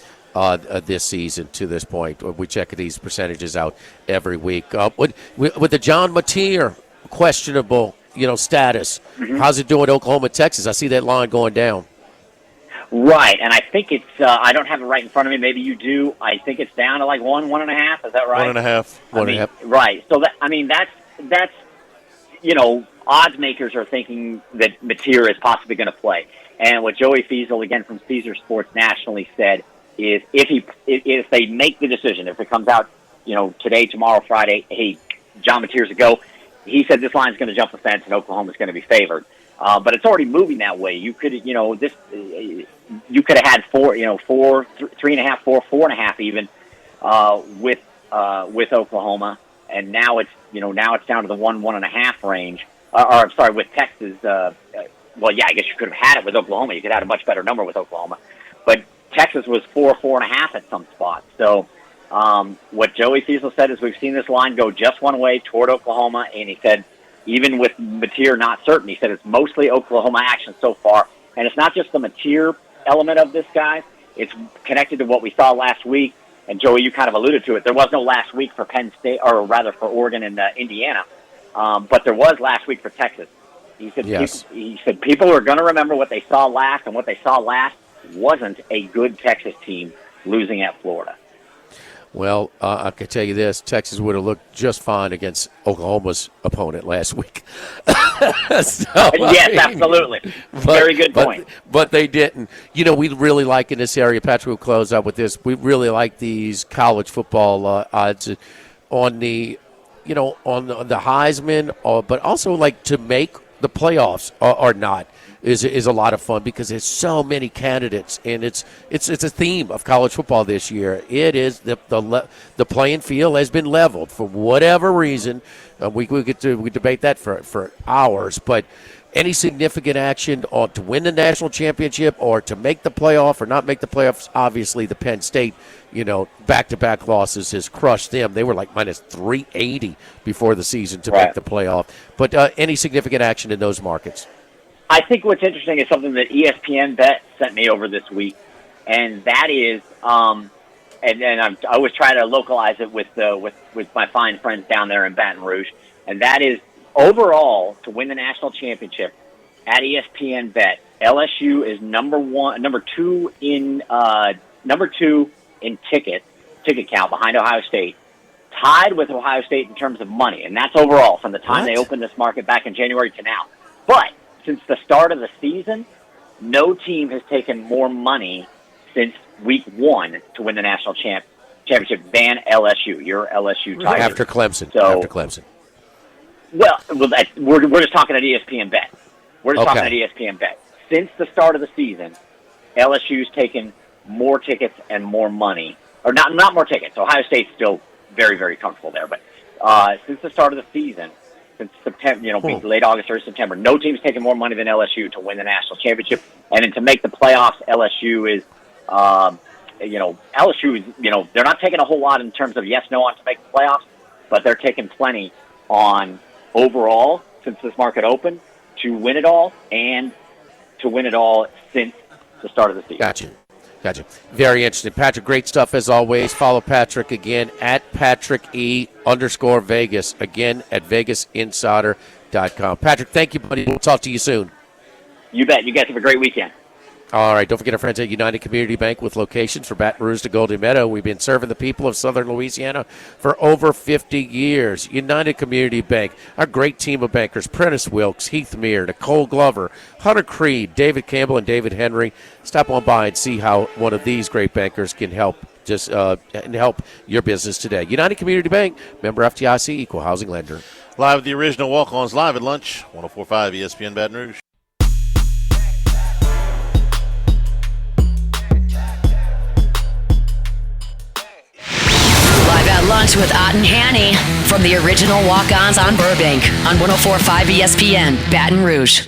S6: this season to this point. We check these percentages out every week. With the John Mateer questionable, status, how's it doing? Oklahoma, Texas. I see that line going down.
S9: Right, and I think it's. I don't have it right in front of me. Maybe you do. I think it's down to like 1.5. Is that right?
S5: 1.5.
S6: 1.5.
S9: Right. So that's odds makers are thinking that Mateer is possibly going to play. And what Joey Fiesel, again from Caesar Sports nationally, said is if they make the decision, if it comes out, today, tomorrow, Friday, hey, John Mateer's a go, he said this line's going to jump the fence and Oklahoma's going to be favored. But it's already moving that way. You could, you could have had 4, 3.5, 4.5 even with Oklahoma, and now it's down to the 1.5 range. I'm sorry, with Texas. I guess you could have had it with Oklahoma. You could have had a much better number with Oklahoma, but Texas was 4.5 at some spots. So what Joey Fiesel said is we've seen this line go just one way toward Oklahoma, and he said even with Mateer not certain, he said it's mostly Oklahoma action so far, and it's not just the Mateer element of this guy. It's connected to what we saw last week. And Joey, you kind of alluded to it. There was no last week for Penn State, or rather for Oregon and Indiana, but there was last week for Texas. He said,
S6: yes.
S9: He said people are going to remember what they saw last, and what they saw last wasn't a good Texas team losing at Florida.
S6: Well, I can tell you this: Texas would have looked just fine against Oklahoma's opponent last week.
S9: Yes, absolutely. Very good point.
S6: But they didn't. We really like in this area. Patrick will close up with this. We really like these college football odds on the, on the Heisman, but also like to make the playoffs or not. Is a lot of fun because there's so many candidates, and it's a theme of college football this year. It is the playing field has been leveled for whatever reason. We debate that for hours, but any significant action to win the national championship or to make the playoff or not make the playoffs, obviously the Penn State, back-to-back losses has crushed them. They were like minus 380 before the season to make the playoff. But any significant action in those markets?
S9: I think what's interesting is something that ESPN Bet sent me over this week, and that is, I always try to localize it with my fine friends down there in Baton Rouge, and that is overall to win the national championship at ESPN Bet. LSU is number two in ticket count behind Ohio State, tied with Ohio State in terms of money, and that's overall from the time they opened this market back in January to now. But since the start of the season, no team has taken more money since week 1 to win the national championship than LSU. Your LSU Tigers.
S6: After Clemson.
S9: Well, we're just talking at ESPN Bet. We're just talking at ESPN Bet. Since the start of the season, LSU's taken more tickets and more money. Or not more tickets. Ohio State's still very, very comfortable there. But since the start of the season, since September, late August or September, no team's taken more money than LSU to win the national championship. And then to make the playoffs, LSU is, they're not taking a whole lot in terms of yes, no on to make the playoffs, but they're taking plenty on overall since this market opened to win it all and to win it all since the start of the season.
S6: Gotcha. Very interesting. Patrick, great stuff as always. Follow Patrick again at @PatrickE_Vegas. Again at VegasInsider.com. Patrick, thank you, buddy. We'll talk to you soon.
S9: You bet. You guys have a great weekend.
S6: All right, don't forget our friends at United Community Bank with locations from Baton Rouge to Golden Meadow. We've been serving the people of southern Louisiana for over 50 years. United Community Bank, our great team of bankers, Prentice Wilkes, Heath Meir, Nicole Glover, Hunter Creed, David Campbell, and David Henry. Stop on by and see how one of these great bankers can help and help your business today. United Community Bank, member FDIC, equal housing lender.
S5: Live with the original walk-ons, live at lunch, 104.5 ESPN Baton Rouge.
S1: Lunch with Ott and Hanny from the original Walk-Ons on Burbank on 104.5 ESPN, Baton Rouge.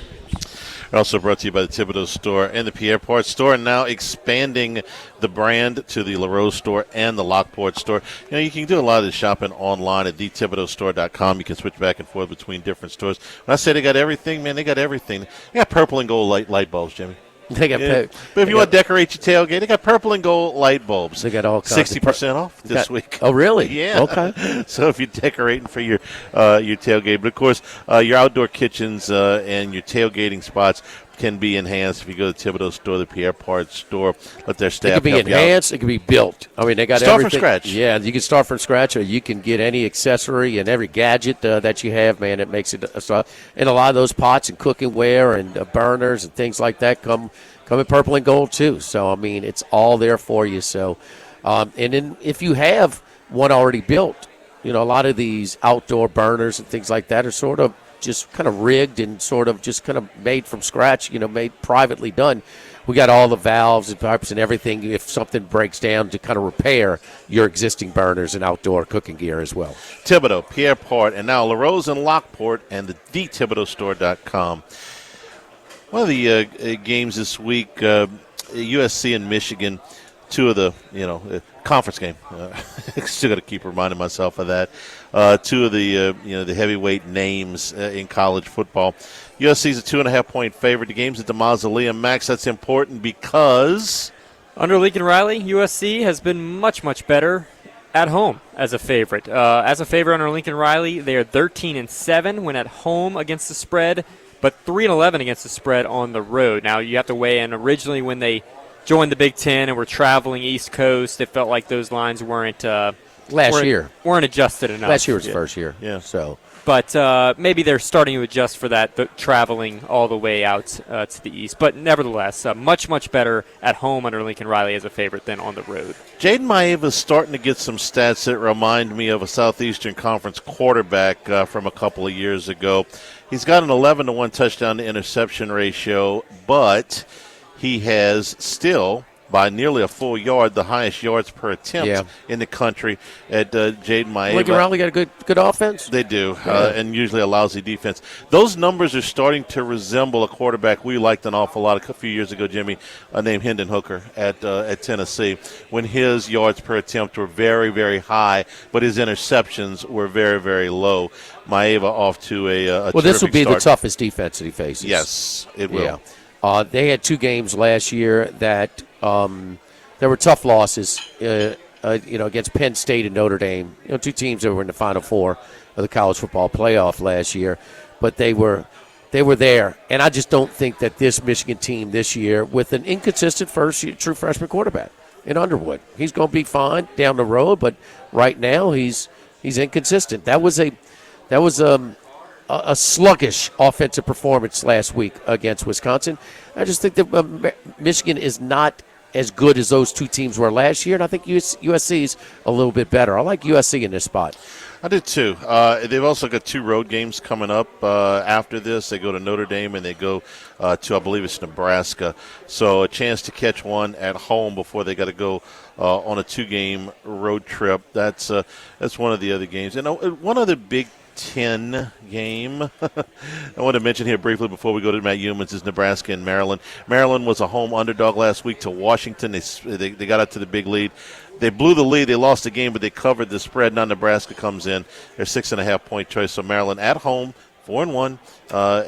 S5: We're also brought to you by the Thibodeau Store and the Pierre Part Store, and now expanding the brand to the LaRose Store and the Lockport Store. You can do a lot of this shopping online at thethibodeaustore.com. You can switch back and forth between different stores. When I say they got everything, man, they got everything. They got purple and gold light bulbs, Jimmy.
S6: They got
S5: but if you want to decorate your tailgate, they got purple and gold light bulbs.
S6: They got all kinds
S5: 60% off this week.
S6: Oh, really?
S5: Yeah.
S6: Okay.
S5: So if you're decorating for your tailgate, but of course your outdoor kitchens and your tailgating spots can be enhanced if you go to the Thibodeau Store, the Pierre Part Store. Let their staff help you out.
S6: It can be enhanced. It can be built. I mean, they got
S5: start
S6: everything.
S5: Start from scratch.
S6: Yeah, you can start from scratch, or you can get any accessory and every gadget that you have, man. It makes it and a lot of those pots and cookingware and burners and things like that come in purple and gold too. So I mean, it's all there for you. So, and then if you have one already built, a lot of these outdoor burners and things like that are sort of just kind of rigged and sort of just kind of made from scratch, made privately done. We got all the valves and pipes and everything if something breaks down to kind of repair your existing burners and outdoor cooking gear as well.
S5: Thibodeau, Pierre Part, and now LaRose and Lockport and the thethibodeaustore.com. One of the games this week, USC and Michigan, two of the, conference game. Still got to keep reminding myself of that. Two of the, the heavyweight names in college football. USC's a 2.5-point favorite. The game's at the Mausoleum. Max, that's important because
S7: under Lincoln Riley, USC has been much, much better at home as a favorite. As a favorite under Lincoln Riley, they are 13-7 when at home against the spread, but 3-11 against the spread on the road. Now, you have to weigh in originally when they joined the Big Ten and were traveling East Coast, it felt like those lines weren't adjusted enough.
S6: Last year was the first year.
S5: Yeah.
S6: So.
S7: But maybe they're starting to adjust for that, traveling all the way out to the east. But nevertheless, much, much better at home under Lincoln Riley as a favorite than on the road.
S5: Jaden Maeva is starting to get some stats that remind me of a Southeastern Conference quarterback from a couple of years ago. He's got an 11-1 touchdown to interception ratio, but he has still, by nearly a full yard, the highest yards per attempt in the country at Jaden Maeva.
S6: Lincoln Riley got a good offense?
S5: They do, and usually a lousy defense. Those numbers are starting to resemble a quarterback we liked an awful lot a few years ago, Jimmy, named Hendon Hooker at Tennessee, when his yards per attempt were very, very high, but his interceptions were very, very low. Maeva off to a
S6: well, this will be
S5: start.
S6: the toughest defense that he faces.
S5: Yes, it will.
S6: Yeah. They had 2 games last year that there were tough losses, against Penn State and Notre Dame. 2 teams that were in the Final Four of the college football playoff last year, but they were there. And I just don't think that this Michigan team this year, with an inconsistent true freshman quarterback in Underwood, he's going to be fine down the road. But right now, he's inconsistent. That was a sluggish offensive performance last week against Wisconsin. I just think that Michigan is not as good as those 2 teams were last year, and I think USC's a little bit better. I like USC in this spot.
S5: I did too. They've also got 2 road games coming up after this. They go to Notre Dame and they go to, I believe it's Nebraska. So a chance to catch one at home before they got to go on a 2-game road trip. That's one of the other games. And one other Big 10 game I want to mention here briefly before we go to Matt Humans is Nebraska and Maryland. Maryland was a home underdog last week to Washington. They got up to the big lead. They blew the lead. They lost the game, but they covered the spread. Now Nebraska comes in. They're 6.5-point choice. So Maryland at home, 4-1,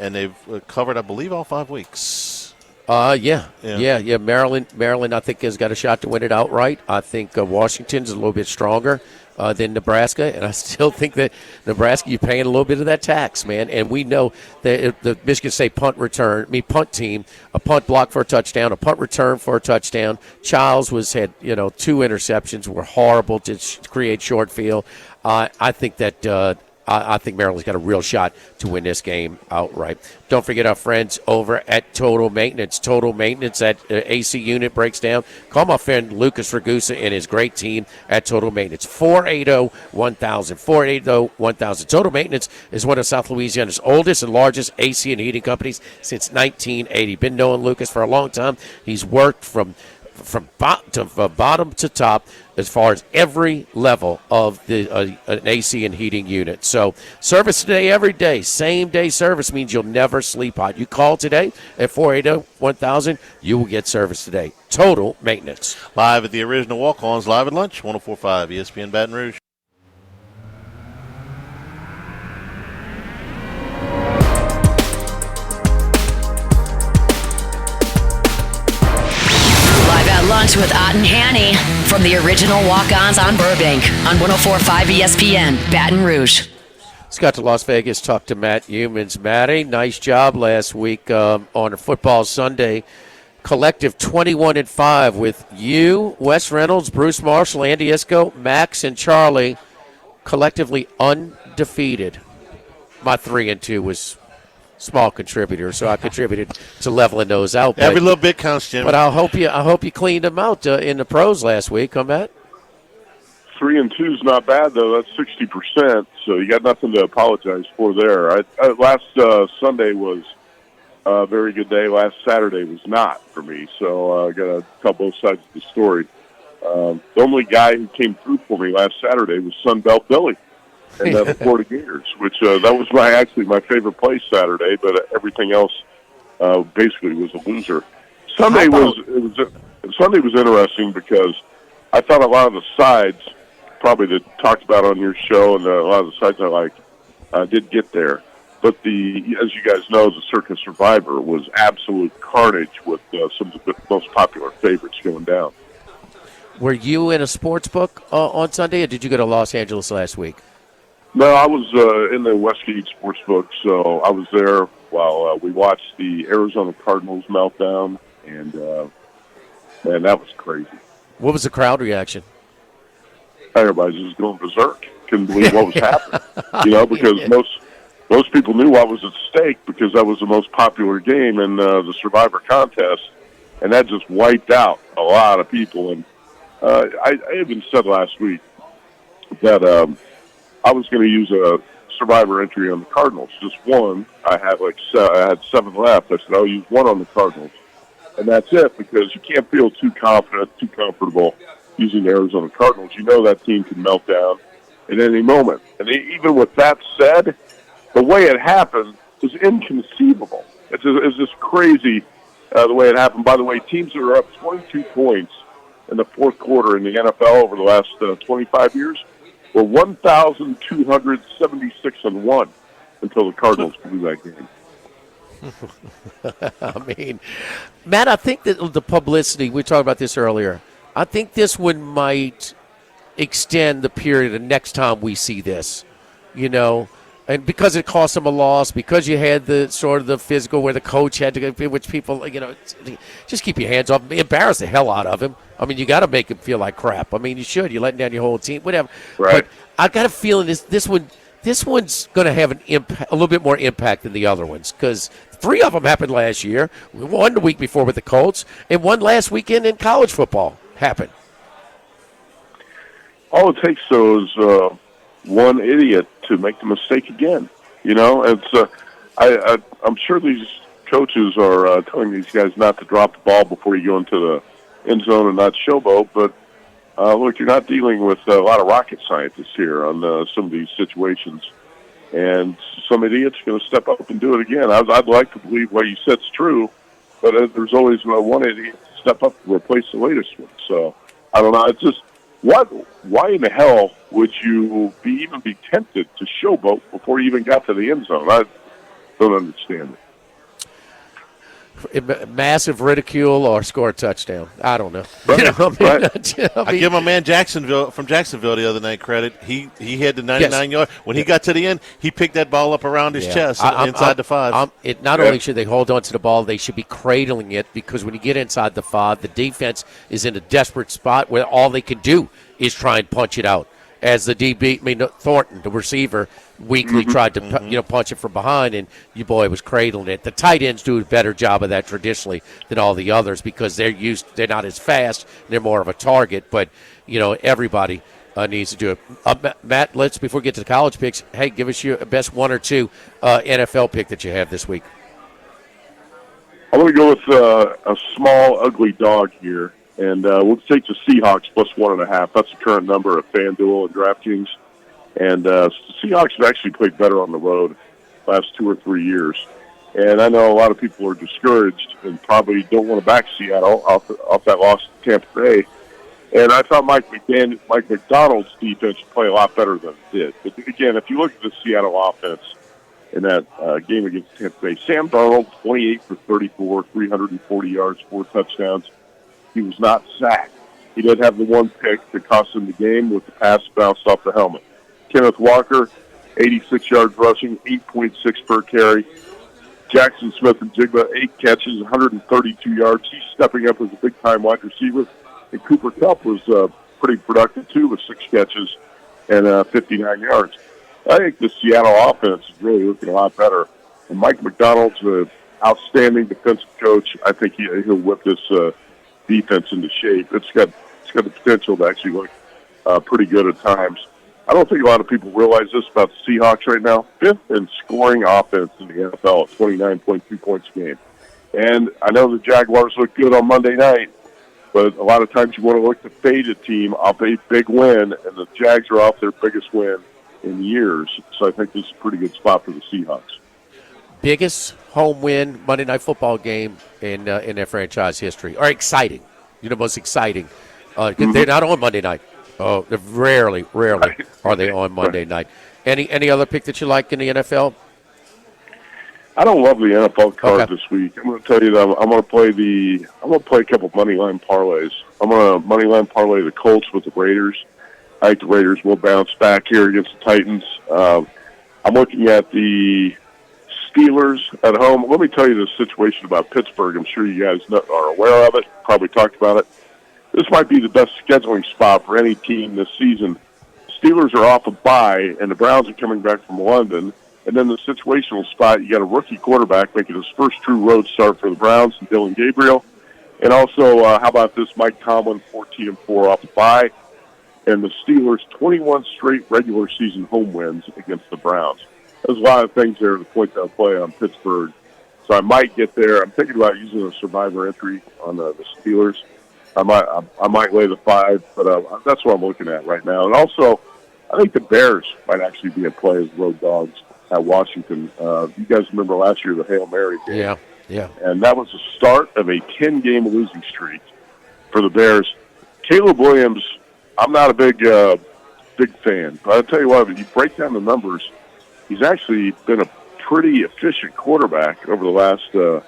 S5: and they've covered, I believe, all 5 weeks.
S6: Yeah. Maryland, I think, has got a shot to win it outright. I think Washington's a little bit stronger than Nebraska, and I still think that Nebraska, you're paying a little bit of that tax, man. And we know that the Michigan State punt team, a punt block for a touchdown, a punt return for a touchdown. Childs had 2 interceptions, were horrible to create short field. I think that. I think Maryland's got a real shot to win this game outright. Don't forget our friends over at Total Maintenance. Total Maintenance at AC Unit breaks down. Call my friend Lucas Ragusa and his great team at Total Maintenance. 480-1000. 480-1000. Total Maintenance is one of South Louisiana's oldest and largest AC and heating companies since 1980. Been knowing Lucas for a long time. He's worked from bottom to top as far as every level of an AC and heating unit. So service today, every day. Same day service means you'll never sleep hot. You call today at 480-1000, you will get service today. Total Maintenance.
S5: Live at the original Walk-Ons, live at lunch, 104.5 ESPN Baton Rouge.
S1: Lunch with Ott and Hanny from the original Walk-Ons on Burbank on 104.5 ESPN Baton Rouge.
S6: Let's got to Las Vegas, talk to Matt Humans. Matty, nice job last week on a Football Sunday. Collective 21-5 with you, Wes Reynolds, Bruce Marshall, Andy Isco, Max, and Charlie, collectively undefeated. My 3-2 was small contributor, so I contributed to leveling those out.
S5: Every little bit counts, Jim.
S6: But I hope you cleaned them out in the pros last week, huh, Matt?
S10: 3-2 is not bad though. That's 60%, so you got nothing to apologize for there. Last Sunday was a very good day. Last Saturday was not for me, so I got to tell both sides of the story. The only guy who came through for me last Saturday was Sunbelt Billy and the Florida Gators, which that was my favorite play Saturday, but everything else basically was a loser. Sunday was interesting because I thought a lot of the sides, probably that talked about on your show, and a lot of the sides I like, did get there. But as you guys know, the Circus Survivor was absolute carnage with some of the most popular favorites going down.
S6: Were you in a sports book on Sunday, or did you go to Los Angeles last week?
S10: No, I was in the Westgate Sportsbook, so I was there while we watched the Arizona Cardinals meltdown, and and that was crazy.
S6: What was the crowd reaction?
S10: Everybody's just going berserk. Couldn't believe what was happening. Because most people knew what was at stake because that was the most popular game in the Survivor contest, and that just wiped out a lot of people. And I even said last week that I was going to use a Survivor entry on the Cardinals, just one. I had I had 7 left. I said I'll use one on the Cardinals, and that's it because you can't feel too confident, too comfortable using the Arizona Cardinals. You know that team can melt down at any moment. And even with that said, the way it happened was inconceivable. It's just crazy the way it happened. By the way, teams that are up 22 points in the fourth quarter in the NFL over the last 25 years were 1,276-1 until the Cardinals blew that game.
S6: I mean, Matt, I think that the publicity, we talked about this earlier, I think this one might extend the period of next time we see this, and because it cost them a loss, because you had the sort of the physical where the coach had to go, which people, just keep your hands off him, embarrass the hell out of him. I mean, you got to make him feel like crap. I mean, you should. You're letting down your whole team, whatever.
S10: Right.
S6: But I got a feeling this one's going to have a little bit more impact than the other ones because 3 of them happened last year. One the week before with the Colts, and one last weekend in college football happened.
S10: All it takes, though, is one idiot to make the mistake again. It's I'm sure these coaches are telling these guys not to drop the ball before you go into the end zone and not showboat. But look, you're not dealing with a lot of rocket scientists here on some of these situations, and some idiot's going to step up and do it again. I'd like to believe what you said's true, but there's always one idiot to step up to replace the latest one. So I don't know. It's just why in the hell would you even be tempted to showboat before you even got to the end zone? I don't understand it.
S6: Massive ridicule or score a touchdown. I don't know.
S10: Right.
S5: I give my man from Jacksonville the other night credit. He had the 99-yard. When he got to the end, he picked that ball up around his chest inside the 5.
S6: Not only should they hold on to the ball, they should be cradling it because when you get inside the 5, the defense is in a desperate spot where all they can do is try and punch it out. As the DB, Thornton, the receiver, weakly tried to punch it from behind, and your boy was cradling it. The tight ends do a better job of that traditionally than all the others because they're not as fast, they're more of a target. But everybody needs to do it. Matt, before we get to the college picks, hey, give us your best 1 or 2 NFL pick that you have this week.
S10: I'm going to go with a small, ugly dog here. And we'll take the Seahawks plus 1.5. That's the current number at FanDuel and DraftKings. And the Seahawks have actually played better on the road the last 2 or 3 years. And I know a lot of people are discouraged and probably don't want to back Seattle off that loss to Tampa Bay. And I thought Mike McDonald's defense would play a lot better than it did. But again, if you look at the Seattle offense in that game against Tampa Bay, Sam Darnold, 28 for 34, 340 yards, 4 touchdowns. He was not sacked. He did have the one pick that cost him the game with the pass bounced off the helmet. Kenneth Walker, 86 yards rushing, 8.6 per carry. Jackson Smith-Njigba, 8 catches, 132 yards. He's stepping up as a big-time wide receiver. And Cooper Kupp was pretty productive, too, with 6 catches and 59 yards. I think the Seattle offense is really looking a lot better. And Mike McDonald's an outstanding defensive coach. I think he'll whip this defense into shape. It's got the potential to actually look pretty good at times. I don't think a lot of people realize this about the Seahawks right now. 5th in scoring offense in the NFL at 29.2 points a game. And I know the Jaguars look good on Monday night, but a lot of times you want to look to fade a team off a big win, and the Jags are off their biggest win in years. So I think this is a pretty good spot for the Seahawks.
S6: Biggest home win Monday Night Football game in their franchise history, or exciting, most exciting. They're not on Monday night. Oh, they're rarely are they on Monday night. Any other pick that you like in the NFL?
S10: I don't love the NFL card this week. I'm going to tell you that I'm going to play a couple money line parlays. I'm going to money line parlay the Colts with the Raiders. I think the Raiders will bounce back here against the Titans. I'm looking at the Steelers at home. Let me tell you the situation about Pittsburgh. I'm sure you guys are aware of it, probably talked about it. This might be the best scheduling spot for any team this season. Steelers are off a bye, and the Browns are coming back from London. And then the situational spot, you got a rookie quarterback making his first true road start for the Browns, and Dylan Gabriel. And also, how about this, Mike Tomlin, 14-4 off a bye. And the Steelers, 21 straight regular season home wins against the Browns. There's a lot of things there to point that play on Pittsburgh. So I might get there. I'm thinking about using a survivor entry on the Steelers. I might lay the 5, but that's what I'm looking at right now. And also, I think the Bears might actually be in play as road dogs at Washington. You guys remember last year the Hail Mary game?
S6: Yeah.
S10: And that was the start of a 10-game losing streak for the Bears. Caleb Williams, I'm not a big fan. But I'll tell you what, if you break down the numbers, he's actually been a pretty efficient quarterback over the last, I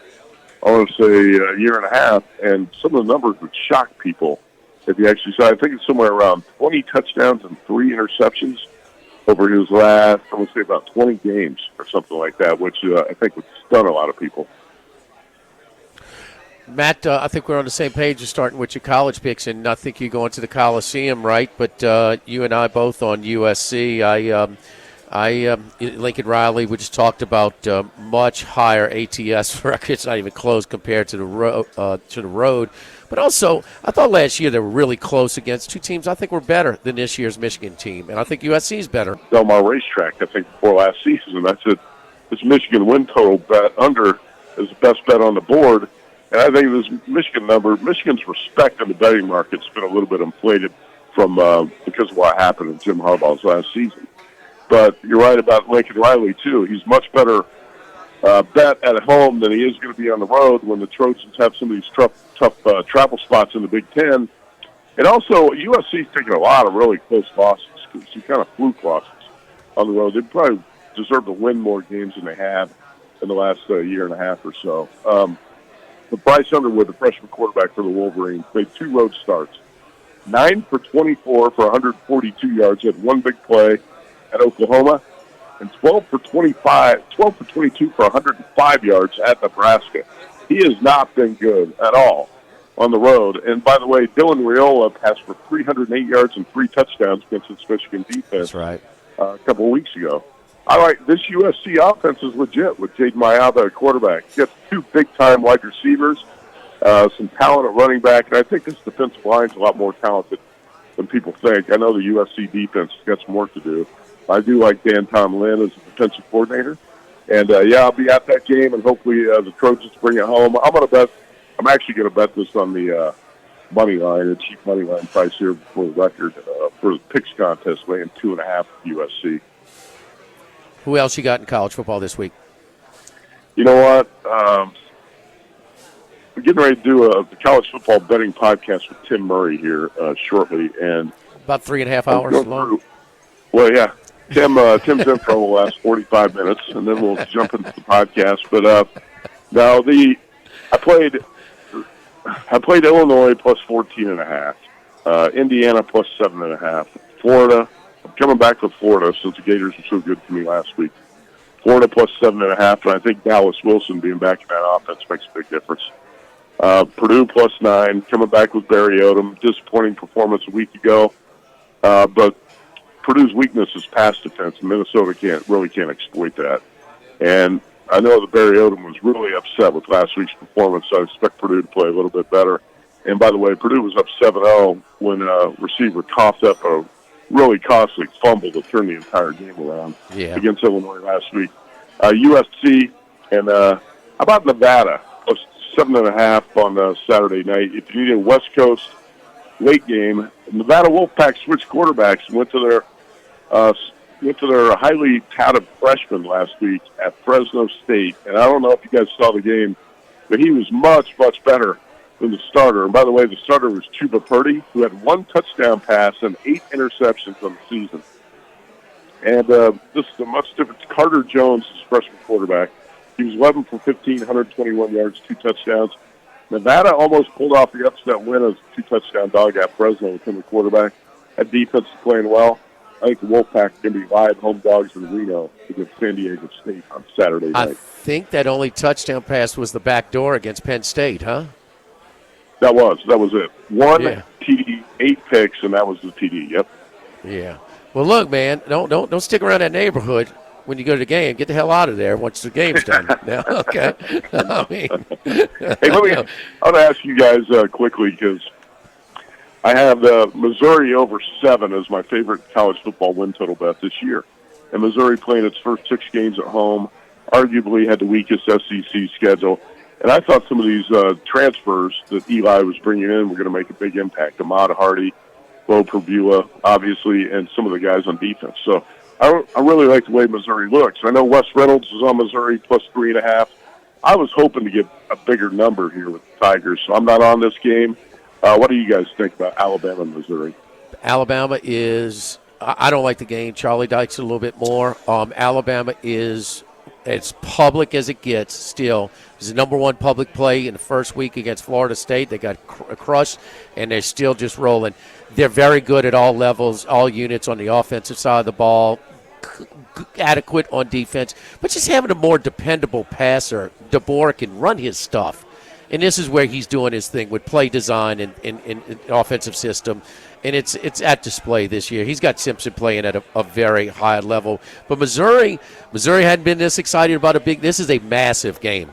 S10: want to say, a year and a half. And some of the numbers would shock people if you actually saw. I think it's somewhere around 20 touchdowns and 3 interceptions over his last, I would say, about 20 games or something like that, which I think would stun a lot of people.
S6: Matt, I think we're on the same page as starting with your college picks, and I think you're going to the Coliseum, right? But you and I both on USC. Lincoln Riley, we just talked about much higher ATS records, not even close compared to the road. But also, I thought last year they were really close against two teams I think were better than this year's Michigan team, and I think USC is better.
S10: Del Mar Racetrack, I think, before last season, I said this Michigan win total bet under is the best bet on the board. And I think this Michigan's respect in the betting market's been a little bit inflated from because of what happened in Jim Harbaugh's last season. But you're right about Lincoln Riley, too. He's much better bet at home than he is going to be on the road when the Trojans have some of these tough travel spots in the Big Ten. And also, USC's taking a lot of really close losses, some kind of fluke losses on the road. They probably deserve to win more games than they have in the last year and a half or so. But Bryce Underwood, the freshman quarterback for the Wolverines, made 2 road starts. 9 for 24 for 142 yards, had 1 big play at Oklahoma, and 12 for 22 for 105 yards at Nebraska. He has not been good at all on the road. And by the way, Dylan Raiola passed for 308 yards and 3 touchdowns against this Michigan defense.
S6: That's right.
S10: A couple of weeks ago. All right, this USC offense is legit with Jaden Mayaba at quarterback. He gets 2 big-time wide receivers, some talent at running back, and I think this defensive line is a lot more talented than people think. I know the USC defense has got some work to do. I do like Dan Tomlin as a defensive coordinator. And, I'll be at that game, and hopefully the Trojans bring it home. I'm actually going to bet this on the money line, the cheap money line price here for the record, for the picks contest, weighing 2.5 USC.
S6: Who else you got in college football this week?
S10: You know what? We're getting ready to do the college football betting podcast with Tim Murray here shortly. And
S6: about 3.5 hours long.
S10: Well, yeah. Tim's info will last 45 minutes, and then we'll jump into the podcast. But now I played Illinois plus 14.5, Indiana plus 7.5, Florida. I'm coming back with Florida since the Gators were so good to me last week. Florida plus 7.5, and I think Dallas Wilson being back in that offense makes a big difference. Purdue plus 9, coming back with Barry Odom. Disappointing performance a week ago, but Purdue's weakness is pass defense, and Minnesota can't exploit that. And I know that Barry Odom was really upset with last week's performance, so I expect Purdue to play a little bit better. And by the way, Purdue was up 7-0 when a receiver coughed up a really costly fumble to turn the entire game around against Illinois last week. USC and how about Nevada? Plus 7.5 on Saturday night. If you need a West Coast late game, Nevada Wolfpack switched quarterbacks and went to their highly touted freshman last week at Fresno State. And I don't know if you guys saw the game, but he was much, much better than the starter. And by the way, the starter was Chuba Purdy, who had 1 touchdown pass and 8 interceptions on the season. And this is a much different. Carter Jones is freshman quarterback. He was 11 for 15, 121 yards, 2 touchdowns. Nevada almost pulled off the upset win as a 2-touchdown dog at Fresno with him the quarterback. That defense is playing well. I think the Wolfpack are going to be live home dogs in Reno against San Diego State on Saturday night.
S6: I think that only touchdown pass was the back door against Penn State, huh?
S10: That was it. One
S6: Yeah.
S10: TD, 8 picks, and that was the TD. Yep.
S6: Yeah. Well, look, man, don't stick around that neighborhood when you go to the game. Get the hell out of there once the game's done. Now, okay. I mean,
S10: Hey, I want to ask you guys quickly because I have Missouri over 7 as my favorite college football win total bet this year. And Missouri playing its first 6 games at home, arguably had the weakest SEC schedule. And I thought some of these transfers that Eli was bringing in were going to make a big impact. Ahmad Hardy, Bo Perbula, obviously, and some of the guys on defense. So I really like the way Missouri looks. I know Wes Reynolds is on Missouri plus 3.5. I was hoping to get a bigger number here with the Tigers, so I'm not on this game. What do you guys think about Alabama and Missouri?
S6: Alabama is – I don't like the game. Charlie Dykes a little bit more. Alabama is as public as it gets still. It was the number 1 public play in the first week against Florida State. They got crushed, and they're still just rolling. They're very good at all levels, all units on the offensive side of the ball, adequate on defense, but just having a more dependable passer. DeBoer can run his stuff. And this is where he's doing his thing with play design and offensive system. And it's at display this year. He's got Simpson playing at a very high level. But Missouri hadn't been this excited about this is a massive game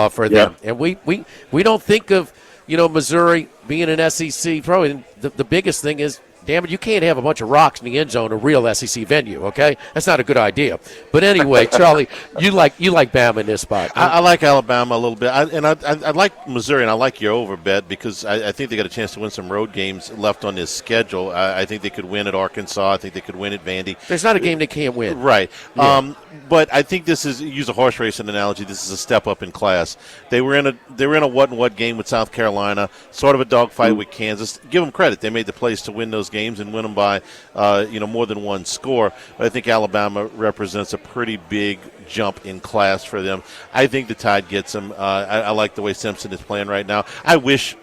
S6: for them.
S10: Yeah.
S6: And we don't think of, Missouri being an SEC pro. And the biggest thing is, damn it, you can't have a bunch of rocks in the end zone, a real SEC venue, okay? That's not a good idea. But anyway, Charlie, you like Bama in this spot.
S5: I like Alabama a little bit. I like Missouri, and I like your over bet because I think they got a chance to win some road games left on this schedule. I think they could win at Arkansas. I think they could win at Vandy.
S6: There's not a game they can't win.
S5: Right.
S6: Yeah.
S5: But I think this is, use a horse racing analogy, this is a step up in class. They were in a what game with South Carolina, sort of a dogfight with Kansas. Give them credit. They made the plays to win those games and win them by more than one score. But I think Alabama represents a pretty big jump in class for them. I think the Tide gets them. I like the way Simpson is playing right now. I wish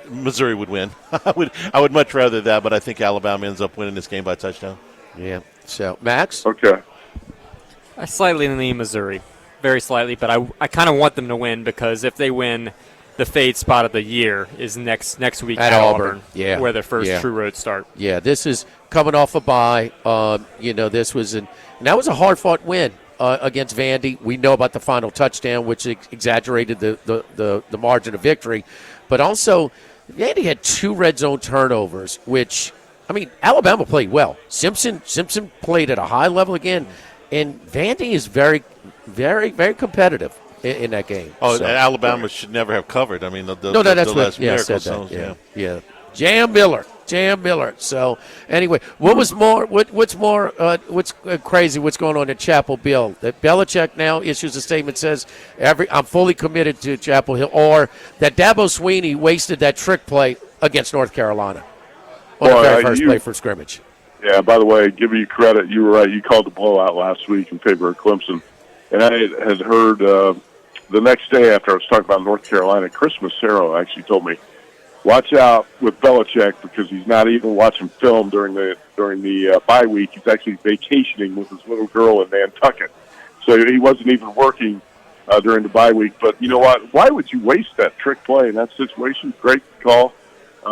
S5: Missouri would win. I would much rather that, but I think Alabama ends up winning this game by touchdown.
S6: Yeah. So, Max?
S10: Okay.
S7: I slightly lean Missouri, very slightly, but I kind of want them to win because if they win, the fade spot of the year is next week at Auburn, where their first true road start.
S6: Yeah, this is coming off a bye. This was and that was a hard-fought win against Vandy. We know about the final touchdown, which exaggerated the margin of victory, but also Vandy had 2 red zone turnovers, which Alabama played well. Simpson played at a high level again. And Vandy is very, very, very competitive in that game.
S5: Oh, so, Alabama should never have covered.
S6: That's what. Yeah, I said that. Yeah. Jam Miller. So anyway, what's crazy? What's going on in Chapel Hill? That Belichick now issues a statement says I'm fully committed to Chapel Hill, or that Dabo Swinney wasted that trick play against North Carolina on the very first play for scrimmage.
S10: Yeah, by the way, give you credit. You were right. You called the blowout last week in favor of Clemson. And I had heard the next day after I was talking about North Carolina, Chris Massaro actually told me, watch out with Belichick because he's not even watching film during the bye week. He's actually vacationing with his little girl in Nantucket. So he wasn't even working during the bye week. But you know what? Why would you waste that trick play in that situation? Great call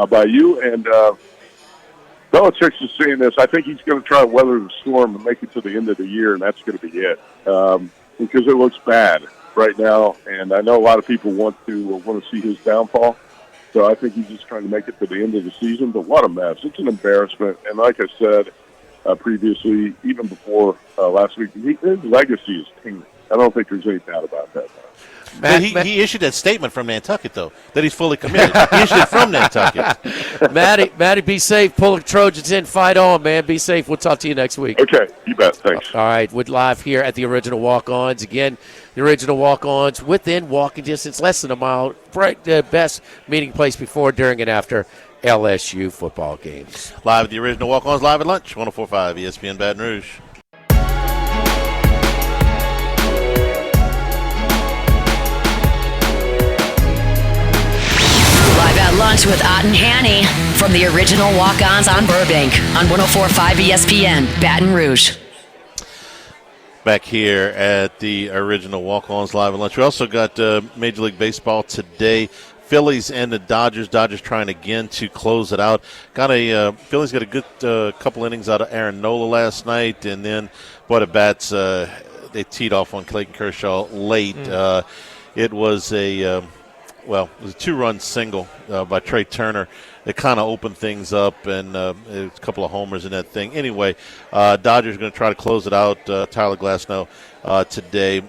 S10: by you. And Belichick's just saying this. I think he's going to try to weather the storm and make it to the end of the year, and that's going to be it because it looks bad right now. And I know a lot of people want to see his downfall. So I think he's just trying to make it to the end of the season. But what a mess! It's an embarrassment. And like I said previously, even before last week, his legacy is tainted. I don't think there's any doubt about that.
S5: He issued that statement from Nantucket, though, that he's fully committed. He issued it from Nantucket.
S6: Matty, be safe. Pull the Trojans in. Fight on, man. Be safe. We'll talk to you next week.
S10: Okay, you bet. Thanks.
S6: All right, we're live here at the Original Walk-Ons. Again, the Original Walk-Ons within walking distance, less than a mile. The best meeting place before, during, and after LSU football games.
S5: Live at the Original Walk-Ons, live at lunch, 104.5 ESPN Baton Rouge.
S1: Lunch Lunch with Ott and Hanny from the original Walk-Ons on Burbank on 104.5 ESPN, Baton Rouge.
S5: Back here at the original Walk-Ons Live at Lunch. We also got Major League Baseball today. Phillies and the Dodgers. Dodgers trying again to close it out. Phillies got a good couple innings out of Aaron Nola last night, and then, boy, the bats, they teed off on Clayton Kershaw late. It was a 2-run single by Trey Turner. It kind of opened things up, and a couple of homers in that thing. Anyway, Dodgers going to try to close it out. Tyler Glasnow today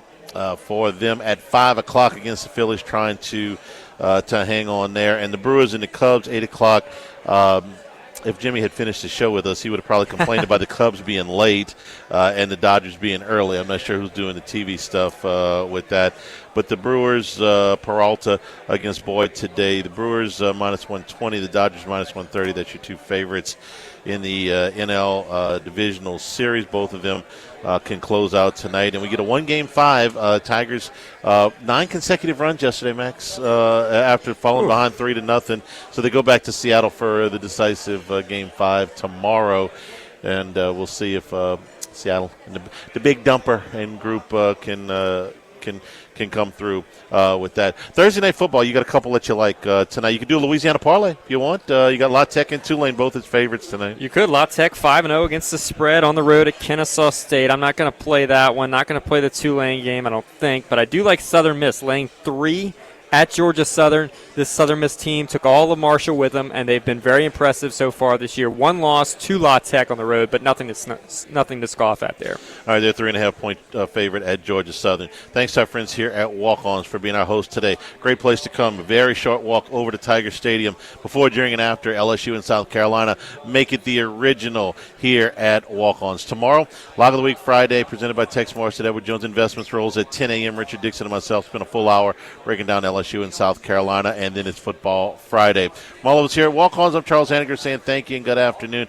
S5: for them at 5 o'clock against the Phillies, trying to hang on there. And the Brewers and the Cubs, 8 o'clock. If Jimmy had finished the show with us, he would have probably complained about the Cubs being late and the Dodgers being early. I'm not sure who's doing the TV stuff with that. But the Brewers, Peralta against Boyd today. The Brewers minus 120, the Dodgers minus 130. That's your two favorites in the NL Divisional Series. Both of them can close out tonight. And we get a 1-game 5. Tigers, 9 consecutive runs yesterday, Max, after falling behind 3-0. So they go back to Seattle for the decisive Game 5 tomorrow. And we'll see if Seattle, and the big dumper and group can come through with that. Thursday Night Football, you got a couple that you like tonight. You can do a Louisiana parlay if you want. You got La Tech and Tulane, both as favorites tonight.
S7: You could. La Tech 5-0 against the spread on the road at Kennesaw State. I'm not going to play that one. Not going to play the Tulane game, I don't think. But I do like Southern Miss laying 3 at Georgia Southern. This Southern Miss team took all of Marshall with them, and they've been very impressive so far this year. 1 loss to La Tech on the road, but nothing to scoff at there.
S5: All right, they're 3.5-point favorite at Georgia Southern. Thanks to our friends here at Walk-Ons for being our host today. Great place to come. A very short walk over to Tiger Stadium before, during, and after LSU in South Carolina. Make it the original here at Walk-Ons. Tomorrow, Log of the Week Friday, presented by Tex Morris at Edward Jones Investments, rolls at 10 a.m. Richard Dixon and myself spend a full hour breaking down LSU in South Carolina, and then it's Football Friday. From all of us here at Walk-Ons, I'm Charles Hanniger saying thank you and good afternoon.